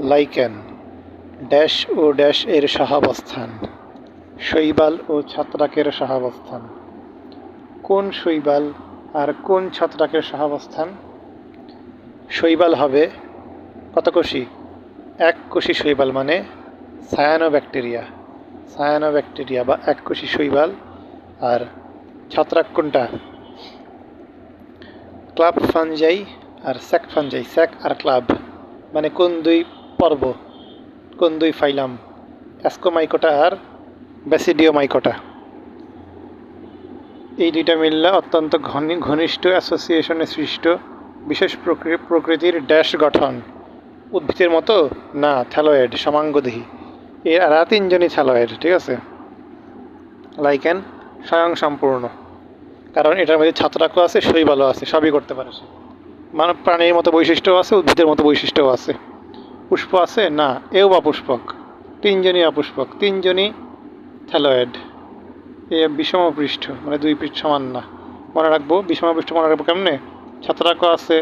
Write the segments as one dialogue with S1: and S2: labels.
S1: Lichen dash O dash এর সহাবস্থান, শৈবাল ও ছত্রাকের সহাবস্থান। কোন শৈবাল আর কোন ছত্রাকের সহাবস্থান? শৈবাল হবে কত কোষী? এক কোষী শৈবাল, মানে সায়ানোব্যাকটেরিয়া বা এক কোষী শৈবাল। আর ছত্রাক কোনটা? ক্লাব ফাঞ্জাই আর স্যাক ফাঞ্জাই। স্যাক আর ক্লাব মানে কোন দুই পর্ব, কোন দুই ফাইলাম? অ্যাসকোমাইকোটা আর ব্যাসিডিওমাইকোটা। এই দুইটা মিললে অত্যন্ত ঘনিষ্ঠ অ্যাসোসিয়েশনে সৃষ্ট বিশেষ প্রকৃতির ড্যাশ গঠন। উদ্ভিদের মতো না, থ্যালয়েড, সমাঙ্গদেহী। এরা তিনজনই থ্যালয়েড, ঠিক আছে। লাইকেন স্বয়ংসম্পূর্ণ, কারণ এটার মধ্যে ছত্রাকও আছে, শৈবালও আছে, সবই করতে পারে সে। মানব প্রাণীর মতো বৈশিষ্ট্য আছে, উদ্ভিদের মতো বৈশিষ্ট্যও আছে। পুষ্প আছে না, এও বা পুষ্পক। তিনজনই অপুষ্পক, তিনজনই থ্যালয়েড। এ বিষমপৃষ্ঠ, মানে দুই পৃষ্ঠ সমান না। মনে রাখবো বিষমপৃষ্ঠ, মনে রাখবো কেমনে? ছত্রাকও আছে,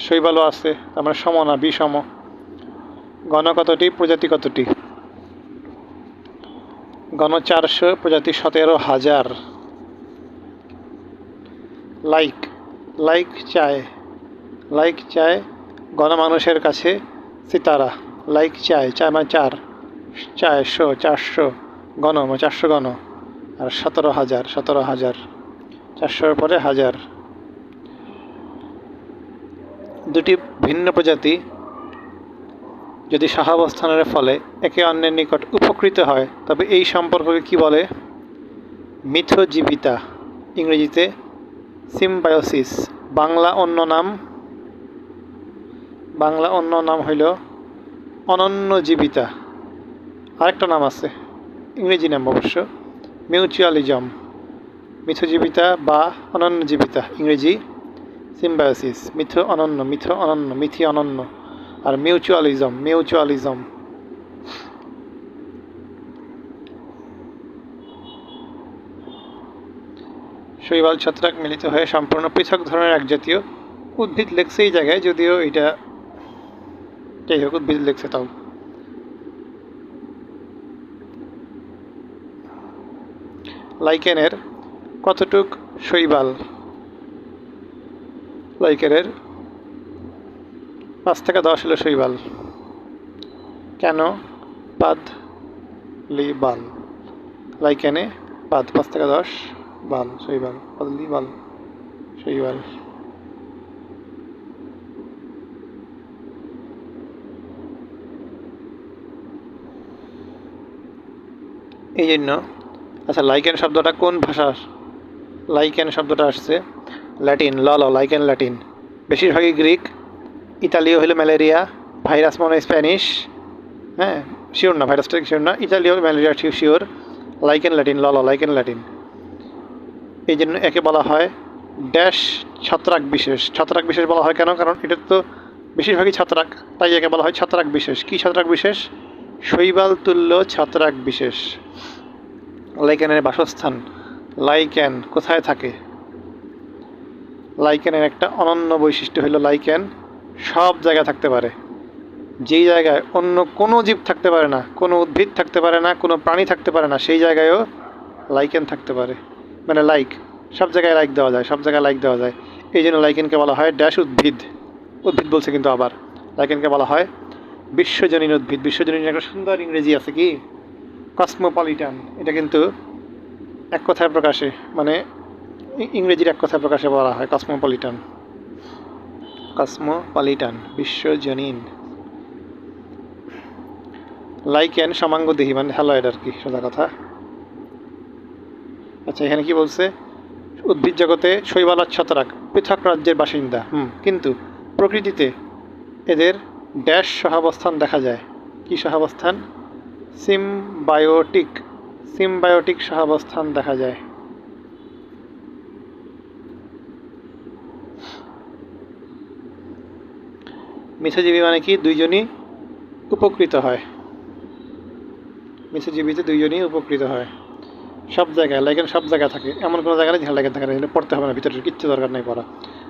S1: শৈবালও আছে, তার মানে সম না, বিষম। গণ কতটি, প্রজাতি কতটি? গণ 400, প্রজাতি 17,000। লাইক চায় গণমানুষের কাছে সিতারা। লাইক চায় মানে 4, 400 গণ মানে 400 গণ, আর 17,000 400-এর পরে 1000। দুটি ভিন্ন প্রজাতি যদি সহাবস্থানের ফলে একে অন্যের নিকট উপকৃত হয়, তবে এই সম্পর্ককে কি বলে? মিথজীবিতা, ইংরেজিতে সিম্বায়োসিস। বাংলা অন্য নাম হইল অনন্যজীবিতা। আরেকটা নাম আছে, ইংরেজি নাম অবশ্য, মিউচুয়ালিজম। মিথজীবিতা বা অনন্যজীবিতা, ইংরেজি সিম্বায়োসিস। মিথি অনন্য, আর মিউচুয়ালিজম। শৈবাল ছত্রাক মিলিত হয়ে সম্পূর্ণ পৃথক ধরনের এক জাতীয় উদ্ভিদ লেখছে এই জায়গায়, যদিও এটা যাই হোক উদ্ভিদ লেখছে তাও। লাইকেনের কতটুক শৈবাল? লাইকেনের 5 থেকে 10 হলো শৈবাল। কেন? পাদ লি বাল। লাইকেনে পাদ 5 থেকে 10, বাল শৈবাল, পাদ লি বাল শৈবাল। এই জন্য আচ্ছা, লাইকেন শব্দটা কোন ভাষার? লাইকেন শব্দটা আসছে ল্যাটিন, লাইকেন ল্যাটিন। বেশিরভাগই গ্রিক, ইতালীয় হলো ম্যালেরিয়া, ভাইরাস মনে হয় স্প্যানিশ। হ্যাঁ, শিওর না, ভাইরাসটা শিওর না, ইতালীয় malaria sure. Lichen Latin, lichen Latin. এই জন্য একে বলা হয় ড্যাশ ছত্রাক বিশেষ বলা হয় কেন? কারণ এটা তো বেশিরভাগই ছত্রাক, তাই একে বলা হয় ছত্রাক বিশেষ। কি ছত্রাক বিশেষ? শৈবাল তুল্য ছত্রাক বিশেষ। লাইকেনের বাসস্থান। লাইকেন কোথায় থাকে? লাইকেনের একটা অনন্য বৈশিষ্ট্য হলো লাইকেন সব জায়গায় থাকতে পারে। যেই জায়গায় অন্য কোনো জীব থাকতে পারে না, কোনো উদ্ভিদ থাকতে পারে না, কোনো প্রাণী থাকতে পারে না, সেই জায়গায়ও লাইকেন থাকতে পারে। মানে সব জায়গায় লাইক দেওয়া যায়। এই জন্য লাইকেনকে বলা হয় ড্যাশ উদ্ভিদ বলছে, কিন্তু আবার লাইকেনকে বলা হয় বিশ্বজনীন উদ্ভিদ। বিশ্বজনীন একটা সুন্দর ইংরেজি আছে, কি? কসমোপলিটান। এটা কিন্তু এক কথায় প্রকাশে, মানে ইংরেজির এক কথায় প্রকাশে বলা হয় কসমোপলিটান, বিশ্বজনীন। লাইকেন সমাঙ্গদেহী, মানে থ্যালয়েড আর কি, সোজা কথা। আচ্ছা, এখানে কি বলছে? উদ্ভিদ জগতে শৈবাল আর ছত্রাক পৃথক রাজ্যের বাসিন্দা, কিন্তু প্রকৃতিতে এদের ড্যাশ সহাবস্থান দেখা যায়। কি সহাবস্থান? সিম্বায়োটিক সহাবস্থান দেখা যায়। মিথজীবী মানে কি? দুইজনই উপকৃত হয়। মিথজীবীতে দুইজনই উপকৃত হয় সব জায়গায়। লাইকেন সব জায়গায় থাকে, এমন কোনো জায়গায় নেই যেখানে লাইকেন থাকে না। পড়তে হবে না, ভিতরে কিচ্ছু দরকার নেই পড়া।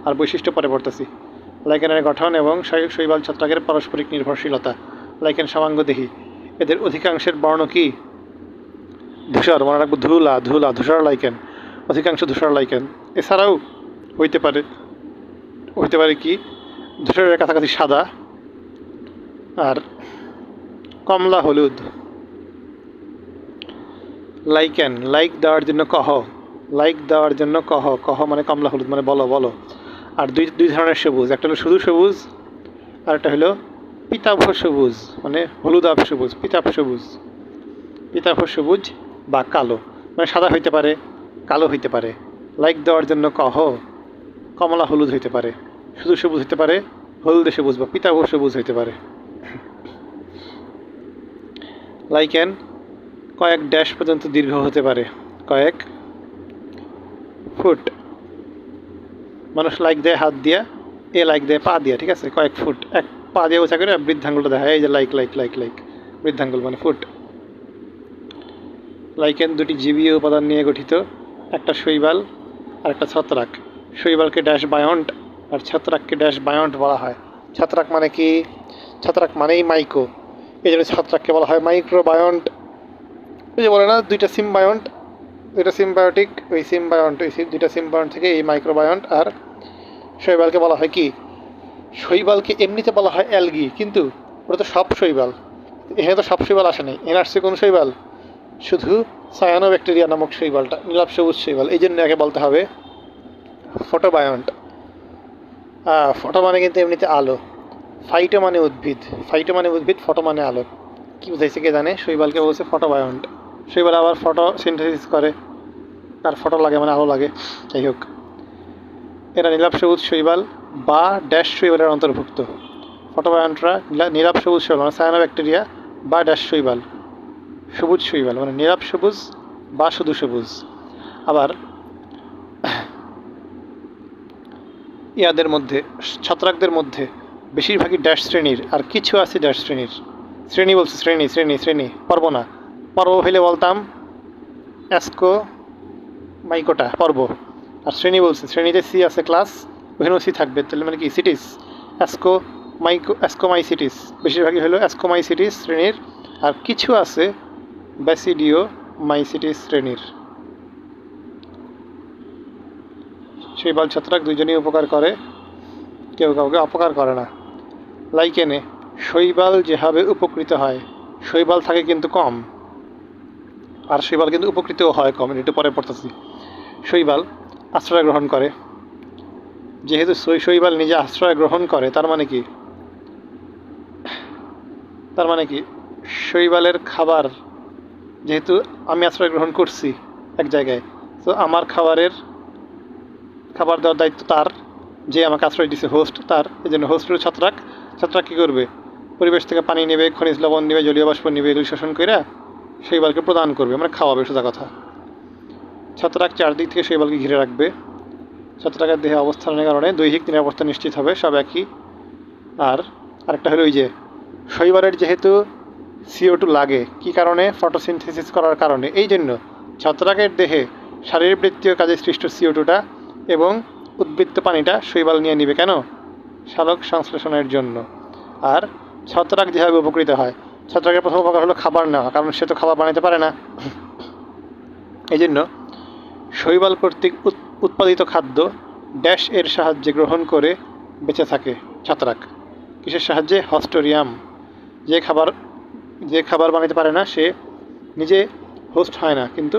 S1: আর বৈশিষ্ট্য পরে পড়তেছি। লাইকেনের গঠন এবং শৈবাল ছত্রাকের পারস্পরিক নির্ভরশীলতা। লাইকেন সমাঙ্গদেহী। এদের অধিকাংশের বর্ণ কি? ধূসর, মনে রাখবো, ধুলা ধূসর লাইকেন, অধিকাংশ ধূসর লাইকেন। এছাড়াও হইতে পারে কি ধূসরের কাছাকাছি সাদা আর কমলা হলুদ। লাইকেন, লাইক দেওয়ার জন্য কহ মানে কমলা হলুদ মানে বলো। আর দুই ধরনের সবুজ, একটা হলো শুধু সবুজ আর একটা হলো পিতাভ সবুজ মানে হলুদাভ সবুজ, পিতাভ সবুজ বা কালো, মানে সাদা হইতে পারে, কালো হইতে পারে। লাইক দেওয়ার জন্য কমলা হলুদ হইতে পারে, শুধু সবুজ হইতে পারে, হলদে সবুজ বা পিতাভ সবুজ হইতে পারে। লাইকেন কয়েক ড্যাশ পর্যন্ত দীর্ঘ হতে পারে, কয়েক ফুট। মানুষ লাইক দেয় হাত দিয়া, লাইক দেয় পা দিয়া, ঠিক আছে, কয়েক ফুট, এক পা দিয়ে উঁচা করে বৃদ্ধাঙ্গুলটা দেখায়, এই যে লাইক বৃদ্ধাঙ্গুল মানে ফুট। লাইকেন দুটি জীবীয় উপাদান নিয়ে গঠিত, একটা শৈবাল আর একটা ছত্রাক। শৈবালকে ড্যাশ বায়ন্ট আর ছত্রাককে ড্যাশ বায়ন্ট বলা হয়। ছত্রাক মানে কি? ছত্রাক মানেই মাইক্রো, এই জন্য ছত্রাককে বলা হয় মাইক্রোবায়ন্ট। ওই যে বলে না দুইটা সিম্বায়োটিক, ওই দুইটা সিম্বায়ন্ট থেকে এই মাইক্রোবায়ন্ট। আর শৈবালকে বলা হয় কি? শৈবালকে এমনিতে বলা হয় অ্যালগি, কিন্তু ওটা তো সব শৈবাল, এখানে তো সব শৈবাল আসে নাই। এখানে আসছে কোন শৈবাল? শুধু সায়ানোব্যাকটেরিয়া নামক শৈবালটা, নীলাভ সবুজ শৈবাল। এই জন্য একে বলতে হবে ফটোবায়ন্ট। ফটো মানে কিন্তু এমনিতে আলো, ফাইটো মানে উদ্ভিদ, ফটো মানে আলো। কি বুঝাইছে কে জানে? শৈবালকে বলছে ফটোবায়ন্ট। শৈবাল আবার ফটো সিনথেসিস করে, তার ফটো লাগে মানে আলো লাগে। যাই হোক, এরা নীলাভ সবুজ শৈবাল বা ড্যাশ শৈবালের অন্তর্ভুক্ত। ফটোবায়ন্টরা নীলাভ সবুজ শৈবাল মানে সায়ানোব্যাকটেরিয়া বা ড্যাশ শৈবাল, সবুজ শৈবাল মানে নীলাভ সবুজ বা শুধু সবুজ। আবার ইয়াদের মধ্যে, ছত্রাকদের মধ্যে বেশিরভাগই ড্যাশ শ্রেণীর, আর কিছু আছে ড্যাশ শ্রেণীর। শ্রেণী বলছে, শ্রেণী, পর্ব না। পর্ব হইলে বলতাম অ্যাস্কো মাইকোটা পর্ব, আর শ্রেণী বলছে, শ্রেণীতে সি আছে ক্লাস, ওখানেও সি থাকবে, তাহলে মানে কি সিটিস, অ্যাস্কোমাইসিটিস, বেশিরভাগই হলো অ্যাস্কোমাইসিটিস শ্রেণীর, আর কিছু আছে ব্যাসিডিওমাইসিটিস শ্রেণীর। শৈবাল ছত্রাক দুইজনই উপকার করে, কেউ কাউকে অপকার করে না। লাইকেনে শৈবাল যেভাবে উপকৃত হয়, শৈবাল থাকে কিন্তু কম, আর শৈবাল কিন্তু উপকৃতও হয় কম, একটু পরে পড়তেছি। শৈবাল আশ্রয় গ্রহণ করে, যেহেতু শৈবাল নিজে আশ্রয় গ্রহণ করে, তার মানে কি শৈবালের খাবার, যেহেতু আমি আশ্রয় গ্রহণ করছি এক জায়গায়, তো আমার খাবার দেওয়ার দায়িত্ব তার, যে আমাকে আশ্রয় দিচ্ছে, হোস্ট তার। এই জন্য হোস্টের ছত্রাক কী করবে? পরিবেশ থেকে পানি নেবে, খনিজ লবণ নেবে, জলীয় বাষ্প নেবে, এগুলি শোষণ করে শৈবালকে প্রদান করবে, মানে খাওয়াবে, সোজা কথা। ছত্রাক চারদিক থেকে শৈবালকে ঘিরে রাখবে। ছত্রাকের দেহে অবস্থানের কারণে দৈহিক নিরাপত্তা নিশ্চিত হবে, সব একই। আর আরেকটা হলো ওই যে শৈবালের যেহেতু CO2 লাগে, কি কারণে? ফটোসিনথেসিস করার কারণে। এই জন্য ছত্রাকের দেহে শারীরবৃত্তীয় কাজে সৃষ্ট CO2টা এবং উদ্বৃত্ত পানিটা শৈবাল নিয়ে নিবে, কেন? সালোক সংশ্লেষণের জন্য। আর ছত্রাক যেভাবে উপকৃত হয়, ছত্রাকের প্রথম উপকার হলো খাবার নেওয়া, কারণ সে তো খাবার বানাতে পারে না। এই জন্য শৈবাল কর্তৃক উৎপাদিত খাদ্য ড্যাশ এর সাহায্যে গ্রহণ করে বেঁচে থাকে ছত্রাক। কিসের সাহায্যে? হস্টোরিয়াম। যে খাবার বানাতে পারে না, সে নিজে হোস্ট হয় না, কিন্তু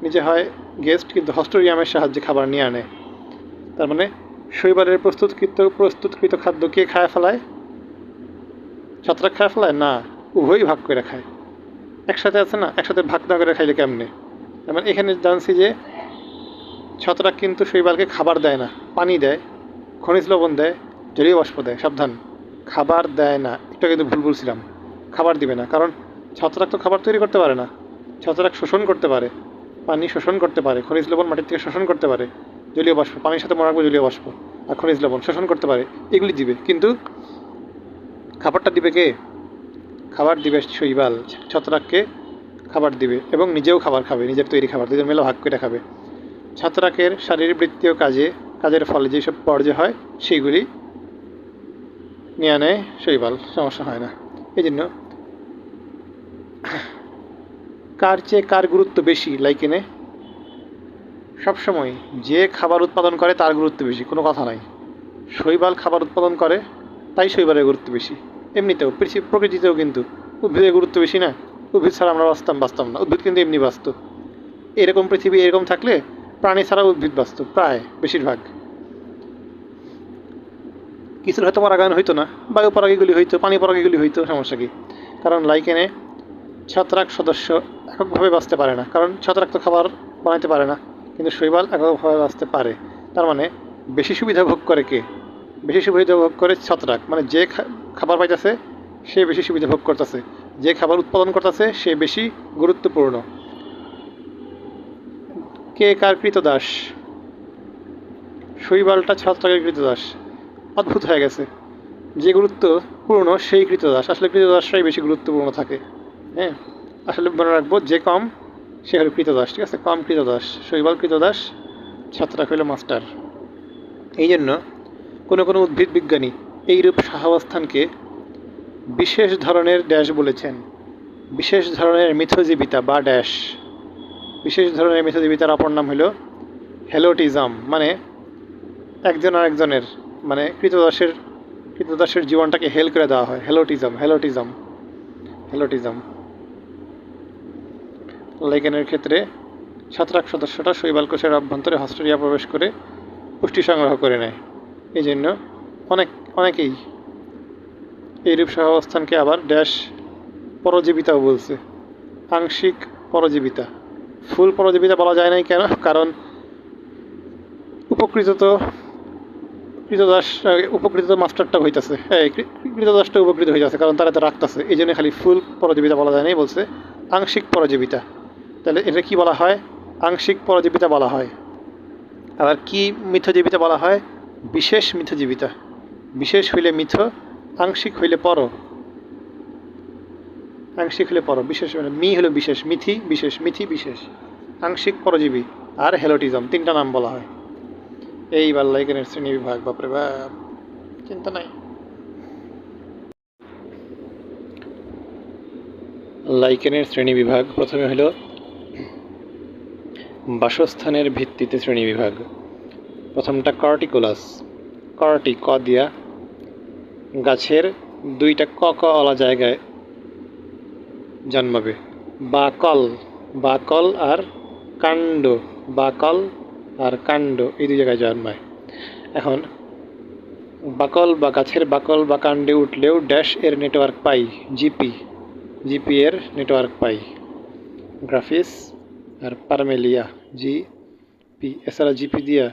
S1: নিজে হয় গেস্ট, কিন্তু হস্টোরিয়ামের সাহায্যে খাবার নিয়ে আনে। তার মানে শৈবালের প্রস্তুতকৃত খাদ্য কে খায় ফেলায়? ছত্রাক খায় ফেলায় না, উভয়ই ভাগ করে খায়। একসাথে আছে না, একসাথে ভাগ না করে খাইলে কেমনে? তার মানে এখানে জানছি যে ছত্রাক কিন্তু শৈবালকে খাবার দেয় না, পানি দেয়, খনিজ লবণ দেয়, জলীয় বাষ্প দেয়। সাবধান, খাবার দেয় না, এটা কিন্তু ভুল বলছিলাম। খাবার দিবে না, কারণ ছত্রাক তো খাবার তৈরি করতে পারে না। ছত্রাক শোষণ করতে পারে, পানি শোষণ করতে পারে, খনিজ লবণ মাটির থেকে শোষণ করতে পারে, জলীয় বাষ্প, পানির সাথে মনে রাখবো জলীয় বাষ্প আর খনিজ লবণ শোষণ করতে পারে, এগুলি দিবে। কিন্তু খাবারটা দিবে কে? খাবার দিবে শৈবাল, ছত্রাককে খাবার দিবে এবং নিজেও খাবার খাবে, নিজের তৈরি খাবার, দুজন মিলে ভাগ করে খাবে। ছত্রাকের শারীরবৃত্তীয় কাজের ফলে যেসব পর্যায় হয়, সেইগুলি নিয়ে নেয় শৈবাল, সমস্যা হয় না। এই জন্য কার চেয়ে কার গুরুত্ব বেশি লাইকেনে? সবসময় যে খাবার উৎপাদন করে তার গুরুত্ব বেশি, কোনো কথা নাই। শৈবাল খাবার উৎপাদন করে তাই শৈবালের গুরুত্ব বেশি। এমনিতেও প্রকৃতিতেও কিন্তু উদ্ভিদের গুরুত্ব বেশি না? উদ্ভিদ ছাড়া আমরা বাঁচতাম না, উদ্ভিদ কিন্তু এমনি বাঁচত। এরকম পৃথিবী এরকম থাকলে প্রাণী ছাড়া উদ্ভিদ বাঁচত প্রায় বেশিরভাগ। কিছুর হয়তো পরাগায়ন হইতো না, বায়ু পরাগীগুলি হইতো, পানি পরাগীগুলি হইতো, সমস্যা কি? কারণ লাইকেনে ছত্রাক সদস্য এককভাবে বাঁচতে পারে না, কারণ ছত্রাক তো খাবার বানাইতে পারে না, কিন্তু শৈবাল এককভাবে বাঁচতে পারে। তার মানে বেশি সুবিধা ভোগ করে কে? বেশি সুবিধা ভোগ করে ছত্রাক, মানে যে খাবার পাইতেছে সে বেশি সুবিধা ভোগ করতেছে, যে খাবার উৎপাদন করতেছে সে বেশি গুরুত্বপূর্ণ। কে কার কৃতদাস? শৈবালটা ছত্রাকের কৃতদাস। অদ্ভুত হয়ে গেছে, যে গুরুত্বপূর্ণ সেই কৃতদাস, আসলে কৃতদাসরাই বেশি গুরুত্বপূর্ণ থাকে। হ্যাঁ, আসলে মনে রাখবো যে কম সে হলো কৃতদাস, ঠিক আছে? কম কৃতদাস, শৈবাল কৃতদাস, ছত্রাক হইল মাস্টার। এই জন্য কোনো কোনো উদ্ভিদ বিজ্ঞানী এইরূপ সহাবস্থানকে বিশেষ ধরনের ড্যাশ বলেছেন, বিশেষ ধরনের মিথজীবিতা বা ড্যাশ। বিশেষ ধরনের মিথজীবিতার অপর নাম হলো হেলোটিজম, মানে একজন আরেকজনের, মানে কৃতদাসের জীবনটাকে হেল করে দেওয়া হয়। হেলোটিজম, হেলোটিজম, হেলোটিজম। লাইকেনের ক্ষেত্রে ছত্রাক সদস্যটা শৈবাল কোষের অভ্যন্তরে হস্টেরিয়া প্রবেশ করে পুষ্টি সংগ্রহ করে নেয়। এই জন্য অনেকেই এইরূপ সহাবস্থানকে আবার ড্যাশ পরজীবিতাও বলছে, আংশিক পরজীবিতা। ফুল পরজীবিতা বলা যায় নাই কেন? কারণ উপকৃত মাস্টারটা হইতেছে, কৃতদাসটা উপকৃত হইতেছে, কারণ তারা তো রাখতেছে, এই জন্য খালি ফুল পরজীবিতা বলা যায় নাই, বলছে আংশিক পরজীবিতা। তাহলে এটা কি বলা হয়? আংশিক পরজীবিতা বলা হয়। আবার কি মিথজীবিতা বলা হয়? বিশেষ মিথজীবিতা। বিশেষ হইলে মিথ, আংশিক হইলে পর। আংশিক হইলে পর, বিশেষ হইলে মি হলো বিশেষ, মিথি বিশেষ, মিথি বিশেষ, আংশিক পরজীবী আর হেলোটিজম, তিনটা নাম বলা হয়। এইবার লাইকেনের শ্রেণী বিভাগ, বাপরে বাপ, চিন্তা নাই। লাইকেনের শ্রেণী বিভাগ প্রথমে হলো বাসস্থানের ভিত্তিতে শ্রেণী বিভাগ। প্রথমটা কর্টিকোলাস। কর্টি, ক দিয়া, গাছের দুইটা কলা জায়গায় জন্মাবে। বাকল, বাকল আর কাণ্ড, বাকল আর কাণ্ড এই দুই জায়গায় জন্মায়। এখন বাকল বা গাছের বাকল বা কাণ্ডে উঠলেও ড্যাশ এর নেটওয়ার্ক পাই, জিপি, জিপি এর নেটওয়ার্ক পাই। গ্রাফিস আর পারমেলিয়া, জিপি। এছাড়া জিপি দিয়া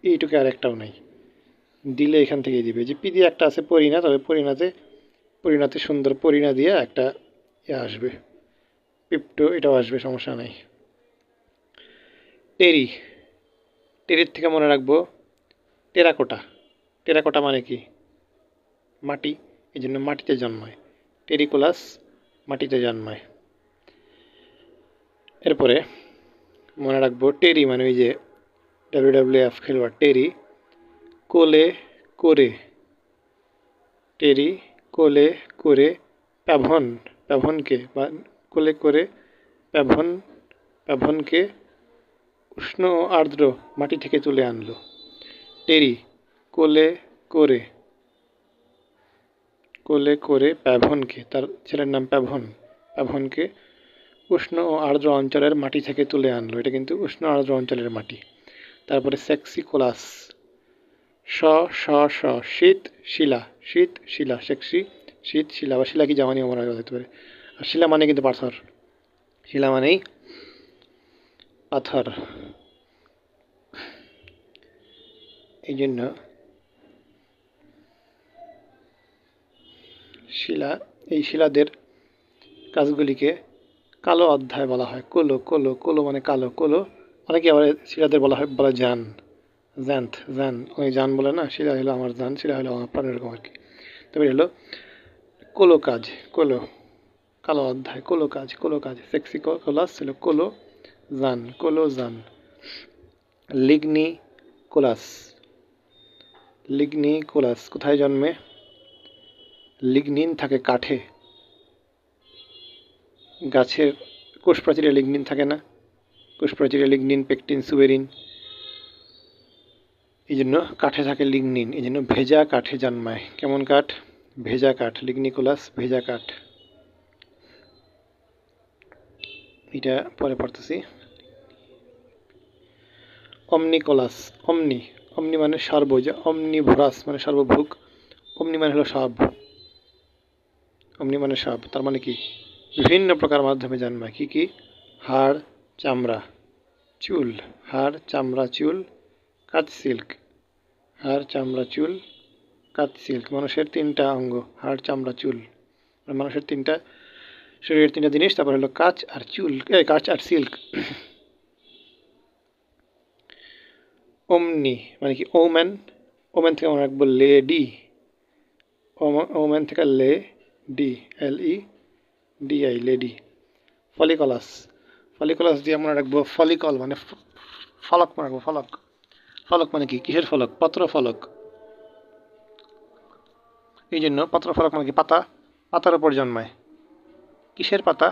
S1: এইটুকু আর একটাও নাই, দিলে এখান থেকেই দিবে। জিপি দিয়ে একটা আছে পরিণা, তবে পরিণাতে সুন্দর পরিণা দিয়ে একটা আসবে, পিপ্টো, এটাও আসবে, সমস্যা নাই। টেরি, টেরির থেকে মনে রাখবো টেরাকোটা। টেরাকোটা মানে কি? মাটি, এই জন্য মাটিতে জন্মায়। টেরিকোলাস মাটিতে জন্মায়। এরপরে মনে রাখবো টেরি মানে ওই যে WWF খেলোয়াড় টেরি, কোলে করে, টেরি কোলে করে প্যাভন, প্যাভনকে বা কোলে করে প্যাভনকে উষ্ণ ও আর্দ্র মাটি থেকে তুলে আনলো। টেরি কোলে করে, কোলে করে প্যাভনকে, তার ছেলের নাম প্যাভন, প্যাভনকে উষ্ণ ও আর্দ্র অঞ্চলের মাটি থেকে তুলে আনলো। এটা কিন্তু উষ্ণ আর্দ্র অঞ্চলের মাটি। তারপরে সেক্সিকোলাস, স স স, শীত শিলা, শীত শিলা, সেক্সি শীত শিলা, বা শিলা কি জামানিও মনে হতে পারে। আর শিলা মানে কিন্তু পাথর, শিলা মানেই পাথর। এই জন্য এই শিলাদের কাজগুলিকে কালো অধ্যায় বলা হয়। কোলো, কোলো, কোলো মানে কালো, কোলো। অনেকে আবার শিলাদের বলে জান, জ্যান্থ, জান, ওই জান বলে না, শিলা হলো আমার জান, শিলা হলো আমার প্রাণ, এরকম আর কি। তবে হলো কোলো কাজ, কোলো, কালো অধ্যায়, কোলো কাজ, কোলো কাজ। সেক্সিকোলাস ছিল কোলো জান, কোলো জান। লিগনিকোলাস, লিগনিকোলাস কোথায় জন্মে? লিগনিন থাকে কাঠে, গাছের কোষপ্রাচীরে লিগনিন থাকে না, কোষপ্রাচীরে লিগনিন, পেকটিন, সুবেরিন, এই জন্য কাঠে থাকে লিগনিন, এই জন্য ভেজা কাঠে জন্মায়। কেমন কাঠ? ভেজা কাঠ, লিগনিকুলাস ভেজা কাঠ। এটা পরে পড়তেছি। অমনিকোলাস, অমনি, অমনি মানে সর্ব, যে অমনিভোরাস মানে সর্বভুক, অমনি মানে হলো সব, অমনি মানে সব, তার মানে কি বিভিন্ন প্রকার মাধ্যমে জন্মায়। কি কি? হাড়, চামড়া, চুল, হাড়, চামড়া, চুল, কাচ সিল্ক, হাড়, চামড়া, চুল, কাচ সিল্ক। মানুষের তিনটা অঙ্গ, হাড়, চামড়া, চুল, মানুষের তিনটা শরীরের তিনটা জিনিস, তারপর হলো কাচ আর চুল, কাচ আর সিল্ক। ওমনি মানে কি? ওম্যান, ওম্যান থেকে আমরা রাখবো লেডি, ওম্যান থেকে লে ডি, LEDI, লেডি। ফলিকলাস, ফলিকলাস দিয়ে আমরা রাখবো ফলিকল মানে ফলক রাখবো, ফলক। ফলক মানে কি? কিসের ফলক? পত্র ফলক। এই জন্য পত্র ফলক মানে কি? পাতা, পাতার উপর জন্মায়। কিসের পাতা?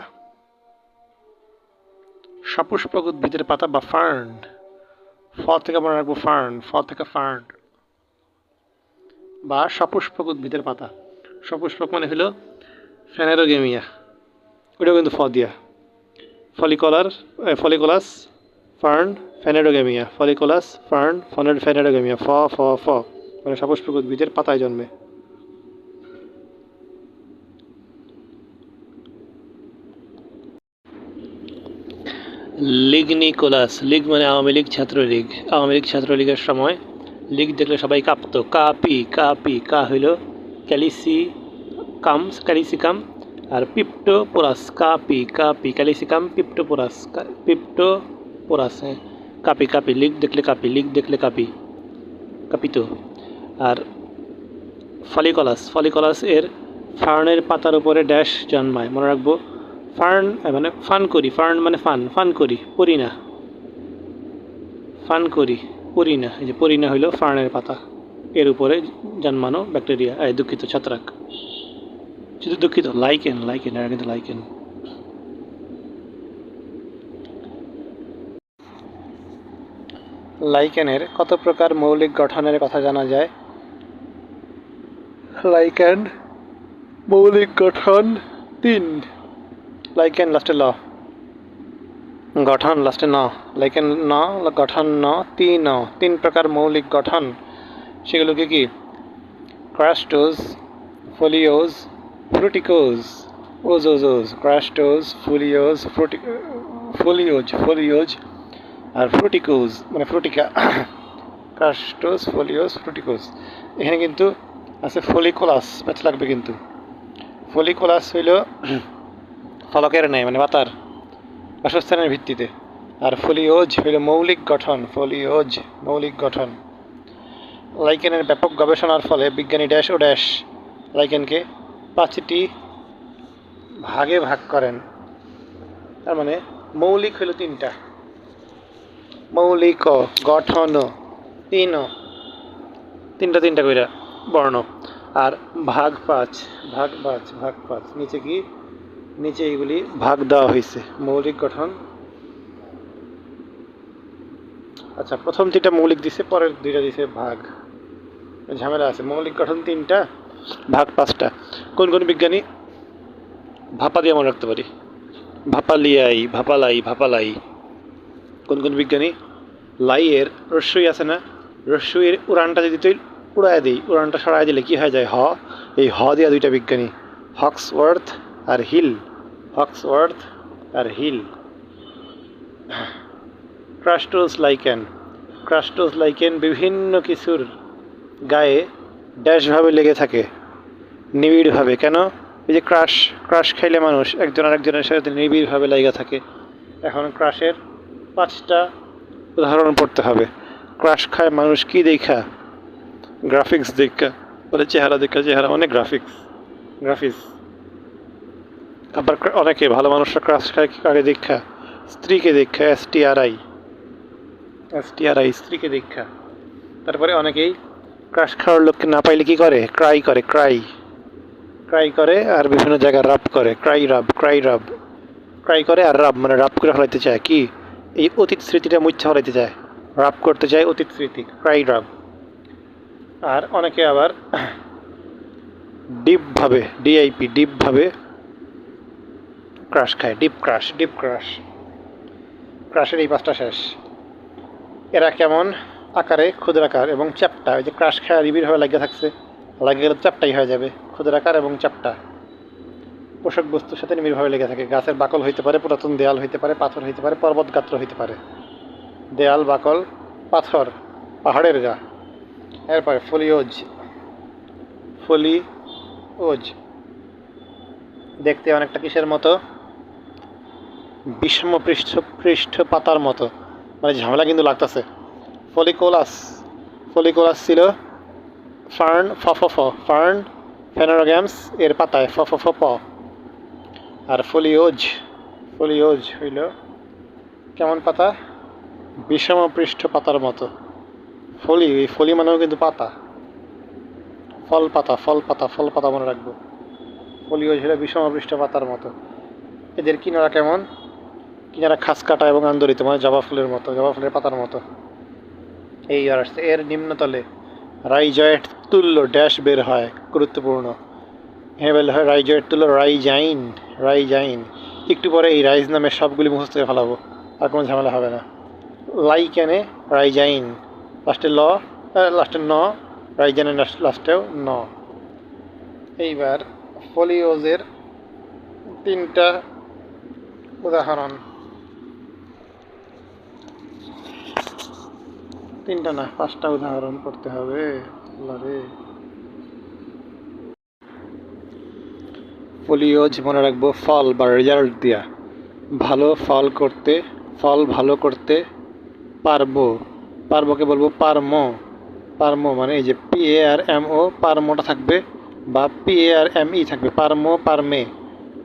S1: সপুষ্পক উদ্ভিদের পাতা বা ফার্ন। ফ থেকে আমরা রাখবো ফার্ন, ফ থেকে ফার্ন, বা সপুষ্পক উদ্ভিদের পাতা। সপুষ্পক মানে হলো ফেনেরোগেমিয়া, ওটাও কিন্তু ফ দিয়া। ফলিকলাস, ফার্ন, ফেনেরোগেমিয়া, ফলিকলাস, ফার্ন, ফেনেরোগেমিয়া, ফ ফ ফ মানে সপুষ্পক উদ্ভিদের পাতায় জন্মে। লিগনিকোলাস, লিগ মানে আওয়ামী লীগ ছাত্রলীগ। আওয়ামী লীগ ছাত্রলীগের সময় লিগ দেখলে সবাই কাঁপতো। কাপি কাপি, কা হইল ক্যালিসিকাম, আর পিপ্টোপোরাস, কাপি কাপি, ক্যালিসিকাম, পিপ্টোপোরাস, হ্যাঁ, কাপি কাপি, লিগ দেখলে কাপি, লিগ দেখলে কাপি, কাপিত। আর ফলিকলাস, ফলিকলাস এর ফার্নের পাতার উপরে ড্যাশ জন্মায়, মনে রাখবো। ফার্ন মানে ফান করি, ফার্ন মানে ফান, ফান করি, পড়ি না, ফান করি, পড়ি না। এই যে পড়ি না হইল ফার্নের পাতা, এর উপরে জন্মানো ব্যাকটেরিয়া, দুঃখিত ছত্রাক, শুধু দুঃখিত, লাইকেন, লাইকেন, এরা কিন্তু লাইকেন। লাইকেনের কত প্রকার মৌলিক গঠনের কথা জানা যায়? লাইকেন মৌলিক গঠন 3। লাইকেন লাস্টে ল, গঠন লাস্টে ন, লাইকেন ন, গঠন ন, 3 প্রকার মৌলিক গঠন। সেগুলো কি? ক্রাস্টোজ, ফোলিওজ, ফ্রুটিকোজ, ওজোজোজ, ক্রাস্টোজ, ফোলিওজ আর ফ্রুটিকোজ মানে ফ্রুটিকা। ক্রাস্টোজ, ফোলিওজ, ফ্রুটিকোজ। এখানে কিন্তু আছে ফলিকোলাস, ব্যাচ লাগবে কিন্তু। ফলিকোলাস হইল ফলকের ন্যায় মানে পাতার বাসস্থানের ভিত্তিতে, আর ফোলিওজ হইল মৌলিক গঠন, ফোলিওজ মৌলিক গঠন। লাইকেনের ব্যাপক গবেষণার ফলে বিজ্ঞানী ড্যাশ ও ড্যাশ লাইকেনকে 5টি ভাগে ভাগ করেন। তার মানে মৌলিক হইল 3টা, মৌলিক গঠন 3টা কইরা বর্ণ। আর ভাগ 5, ভাগ 5 নিচে কি? নিচে এইগুলি ভাগ দেওয়া হয়েছে, মৌলিক গঠন। আচ্ছা, প্রথম 3টা মৌলিক দিছে, পরের 2টা দিছে ভাগ, ঝামেলা আছে। মৌলিক গঠন 3টা, ভাগ 5টা। কোন কোন বিজ্ঞানী? ভাপা দিয়ে মনে রাখতে পারি, ভাপালাই। কোন কোন বিজ্ঞানী? লাইয়ের রস্যই আছে না, রস্যইয়ের উড়ানটা যদি তুই উড়ায় দিই, উড়ানটা সরাই দিলে কি হয়ে যায়? হ। এই হ দিয়া 2টা বিজ্ঞানী, হক্সওয়ার্থ আর হিল। ক্রাস্টোজ লাইকেন বিভিন্ন কিছুর গায়ে ড্যাশভাবে লেগে থাকে, নিবিড়ভাবে। কেন? এই যে ক্রাশ খাইলে মানুষ একজন আরেকজনের সাথে নিবিড়ভাবে লেগে থাকে। এখন ক্রাশের 5টা উদাহরণ পড়তে হবে। ক্রাশ খায় মানুষ কি দেখা? গ্রাফিক্স দেখা, বলে চেহারা দেখা, চেহারা মানে গ্রাফিক্স। আবার অনেকে ভালো মানুষরা ক্রাশ খায় কাকে দেখা? স্ত্রীকে দেখা, STRI, স্ত্রীকে দেখা। তারপরে অনেকেই ক্রাশ খাওয়ার লোককে না পাইলে কি করে? ক্রাই করে, ক্রাই। ক্রাই করে আর বিভিন্ন জায়গায় রাব করে, ক্রাই রাব, ক্রাই রাব, ক্রাই করে আর রাব মানে রাব করে ফেলাইতে চায় কি, এই অতীত স্মৃতিটা মুছে ফেলাইতে চায়, রাব করতে চায় অতীত স্মৃতি, ক্রাই রাব। আর অনেকে আবার ডিপভাবে, ডিআইপি, ডিপভাবে ক্রাশ খায়, ডিপ ক্রাশ, ডিপ ক্রাশ। ক্রাশের এই পাঁচটা শেষ। এরা কেমন আকারে, ক্ষুদ্রাকার এবং চ্যাপ্টা। ওই যে ক্রাশ খায় নিবিড়ভাবে লাগিয়ে থাকছে, লাগিয়ে গেলে চ্যাপ্টাই হয়ে যাবে, ক্ষুদ্রাকার এবং চ্যাপ্টা। পোষক বস্তুর সাথে নিবিড়ভাবে লেগে থাকে। গাছের বাকল হইতে পারে, পুরাতন দেয়াল হইতে পারে, পাথর হইতে পারে, পর্বত গাত্র হইতে পারে। দেয়াল, বাকল, পাথর, পাহাড়ের গা। এরপরে ফলিওজ, ফলিওজ দেখতে অনেকটা কিসের মতো, বিষম পৃষ্ঠ পাতার মতো, মানে ঝামেলা কিন্তু লাগতেছে। ফলিকোলাস, ফলিকোলাস ছিল ফার্ন, ফার্ন ফেনোরোগ্যামস এর পাতায় প। আর ফলিওজ, ফলিওজ হইল কেমন পাতা, বিষম পৃষ্ঠ পাতার মতো। ফলি, এই ফলি মানেও কিন্তু পাতা, ফল পাতা, ফল পাতা, ফল পাতা মনে রাখবো। ফলিওজ হইল বিষম পৃষ্ঠ পাতার মতো। এদের কিনারা কেমন, কিনারা খাস কাটা এবং আন্দোলিত, মানে জবা ফুলের মতো, জবা ফুলের পাতার মতো। এই আর আসছে। এর নিম্নতলে রাইজয়েট তুল্য ড্যাশ বের হয়, গুরুত্বপূর্ণ। হ্যাঁ বলে হয় রাইজয়েট তুল্য রাইজাইন, রাইজাইন। একটু পরে এই রাইজ নামের সবগুলি মুখস্থ করে ফেলাবো, আর কোনো ঝামেলা হবে না। লাইকেনে রাইজাইন, লাস্টে ল, লাস্টে ন, রাইজাইনের লাস্টেও ন। এইবার ফলিওজের তিনটা উদাহরণ, তিনটা না 5টা উদাহরণ করতে হবে। ফলিওজ মনে রাখবো ফল বা রেজাল্ট দেওয়া, ভালো ফল করতে, ফল ভালো করতে পারবো, পারবোকে বলবো পারমো, পারমো মানে এই যে PARMO, পারমোটা থাকবে, বা PARME থাকবে, পারমো, পারমে,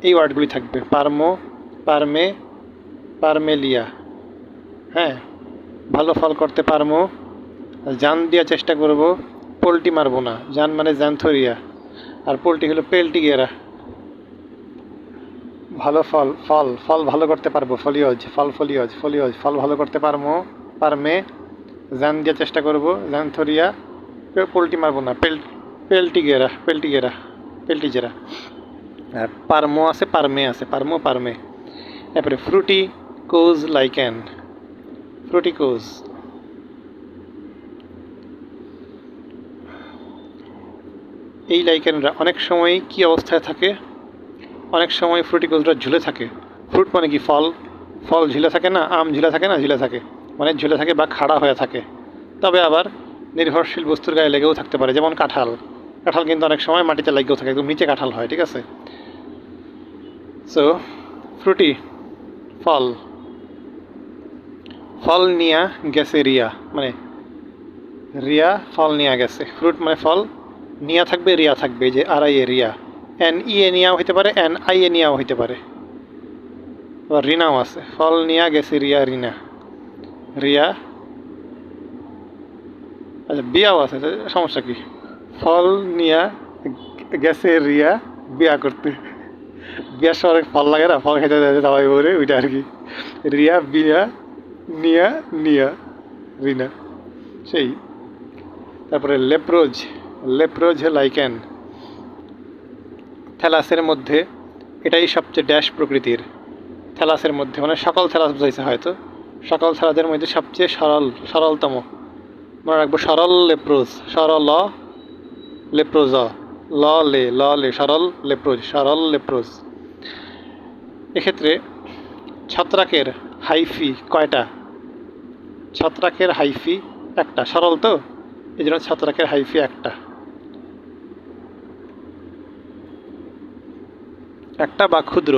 S1: এই ওয়ার্ডগুলি থাকবে, পারমো, পারমে, পারমেলিয়া। হ্যাঁ, ভালো ফল করতে পারমো, জান দেওয়ার চেষ্টা করব, পোল্টি মারবো না, জান মানে জ্যানথোরিয়া, আর পোল্টি হলো পেল্টিগেরা। ভালো ফল, ফল, ফল ভালো করতে পারবো, ফলিওজ, ফল ফলিওজ, ফলিওজ, ফল ভালো করতে পারমো, পারমে, জান দেওয়ার চেষ্টা করবো, জ্যানথোরিয়া, পোল্টি মারবো না, পেল্টিগেরা, পেল্টিগেরা, পেল্টিজেরা। আর পারমো আছে, পারমে আছে, পারমো, পারমে। এরপরে ফ্রুটি কোজ লাইকেন, ফ্রুটি কোজ। এই লাইকেনরা অনেক সময় কি অবস্থায় থাকে, অনেক সময় ফ্রুটিকোজরা ঝুলে থাকে। ফ্রুট মানে কি, ফল, ফল ঝুলে থাকে না, আম ঝুলে থাকে না, ঝুলে থাকে মানে ঝুলে থাকে বা খাড়া হয়ে থাকে। তবে আবার নির্ভরশীল বস্তুর গায়ে লেগেও থাকতে পারে, যেমন কাঁঠাল। কাঁঠাল কিন্তু অনেক সময় মাটিতে লেগেও থাকে, একদম নিচে কাঁঠাল হয়, ঠিক আছে। সো ফ্রুটি ফল, ফল নিয়া গেছে রিয়া, মানে রিয়া ফল নিয়ে গেছে। ফ্রুট মানে ফল, নিয়া থাকবে, রিয়া থাকবে, যে আড়াইয়ে রিয়া, NEA নিয়াও হইতে পারে, NIA নিয়াও হইতে পারে, আবার রিনাও আছে। ফল নিয়া গেছে রিয়া, রিনা, রিয়া। আচ্ছা বিয়াও আছে, সমস্যা কি, ফল নিয়া গেছে রিয়া বিয়া করতে। বিয়ার সময় ফল লাগে না, ফল খেতে দাবাই বলে, ওইটা আর কি। রিয়া, বিয়া, নিয়া, নিয়া, রিনা, সেই। তারপরে লেপ্রোজ, লেপ্রোজ লাইকেন, থ্যালাসের মধ্যে, এটাই সবচেয়ে ড্যাশ প্রকৃতির। থ্যালাসের মধ্যে মানে সকল থ্যালাস বোঝাইছে হয়তো, সকল থ্যালাসের মধ্যে সবচেয়ে সরলতম, মনে রাখবো সরল লেপ্রোজ, সরল লেপ্রোজ, ল লে সরল লেপ্রোজ, সরল লেপ্রোজ। এক্ষেত্রে ছত্রাকের হাইফি কয়টা, ছত্রাকের হাইফি একটা, সরল তো এই জন্য ছত্রাকের হাইফি একটা, একটা বা ক্ষুদ্র,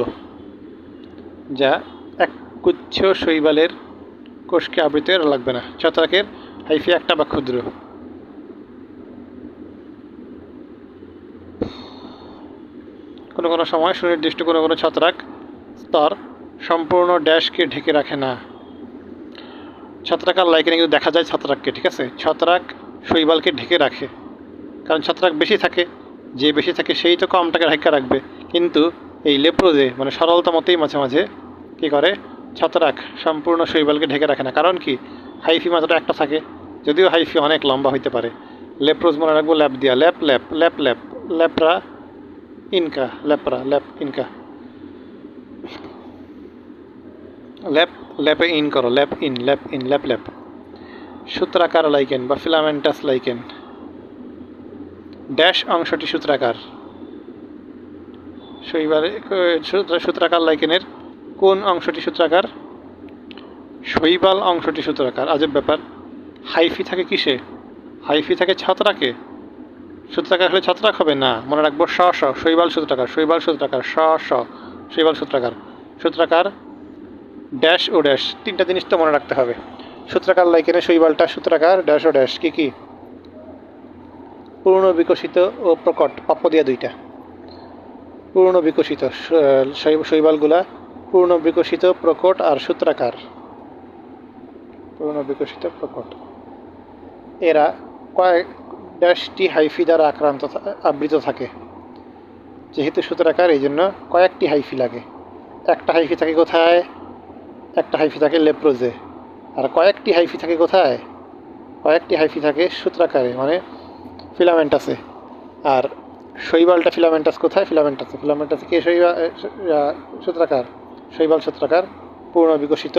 S1: যা এক গুচ্ছ শৈবালের কোষকে আবৃত লাগবে না। ছত্রাকের হাইফি একটা বা ক্ষুদ্র। কোনো কোনো সময় সুনির্দিষ্ট কোনো কোনো ছত্রাক স্তর সম্পূর্ণ ড্যাশকে ঢেকে রাখে না। ছত্রাক আর লাইকেনে কিন্তু দেখা যায় ছত্রাককে, ঠিক আছে, ছত্রাক শৈবালকে ঢেকে রাখে, কারণ ছত্রাক বেশি থাকে, যে বেশি থাকে সেই তো কমটাকে ঢাকা রাখবে, কিন্তু এই লেপ্রোজে মানে সরলতা মতেই মাঝে মাঝে কী করে, ছত্রাক সম্পূর্ণ শৈবালকে ঢেকে রাখে না। কারণ কি, হাইফি মাত্র একটা থাকে, যদিও হাইফি অনেক লম্বা হইতে পারে। লেপ্রোজ মনে রাখবো ল্যাপ দিয়া, ল্যাপ ল্যাপ ল্যাপ ল্যাপ, ল্যাপরা ইনকা, ল্যাপরা ল্যাপ ইনকা, ল্যাপ ল্যাপে ইন করো, ল্যাপ ইন ল্যাপ ইন ল্যাপ ল্যাপ। সূত্রাকার লাইকেন বা ফিলামেন্টাস লাইকেন, ড্যাশ অংশটি সূত্রাকার। শৈবালে সূত্রাকার লাইকেনের কোন অংশটি সূত্রাকার? শৈবাল অংশটি সূত্রাকার। আজব ব্যাপার, হাইফি থাকে কিসে? হাইফি থাকে ছত্রাকে। সূত্রাকার হলে ছত্রাক হবে না, মনে রাখবো স স, শৈবাল সূত্রাকার, শৈবাল সূত্রাকার, স স, শৈবাল সূত্রাকার। সূত্রাকার ড্যাশ ও ড্যাশ, তিনটা জিনিস তো মনে রাখতে হবে। সূত্রাকার লাইকেনে শৈবালটা সূত্রাকার, ড্যাশ ও ড্যাশ কী কী? পূর্ণ বিকশিত ও প্রকট, পাপ্য দিয়া দুইটা। পূর্ণ বিকশিত শৈবালগুলা পূর্ণ বিকশিত, প্রকট আর সূত্রাকার। পূর্ণ বিকশিত, প্রকট। এরা কয়েক ড্যাশটি হাইফি দ্বারা আবৃত থাকে। যেহেতু সূত্রাকার এই জন্য কয়েকটি হাইফি লাগে। একটা হাইফি থাকে কোথায়? একটা হাইফি থাকে লেপ্রোজে। আর কয়েকটি হাইফি থাকে কোথায়? কয়েকটি হাইফি থাকে সূত্রাকারে, মানে ফিলামেন্টাসে। আর শৈবালটা ফিলামেন্টাস কোথায়? ফিলামেন্টাসে। ফিলামেন্টাসে কে সূত্রাকার? শৈবাল সূত্রাকার, পূর্ণ বিকশিত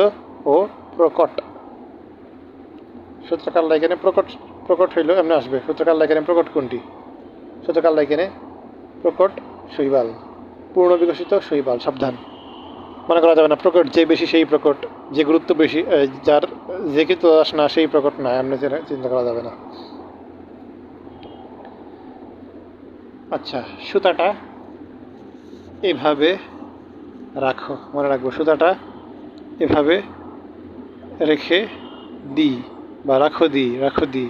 S1: ও প্রকট। সূত্রাকার লাইকেনে প্রকট, প্রকট হইল এমনি আসবে। সূত্রাকার লাইকেনে প্রকট কোনটি? সূত্রাকার লাইকেনে প্রকট শৈবাল, পূর্ণ বিকশিত শৈবাল। সাবধান, মনে করা যাবে না প্রকট যে বেশি সেই প্রকট, যে গুরুত্ব বেশি যার যে কিছু আস না সেই প্রকট না, এমনি চিন্তা করা যাবে না। আচ্ছা, সুতাটা এভাবে রাখো, মনে রাখবো সুতাটা এভাবে রেখে দিই বা রাখো দিই, রাখো দিই।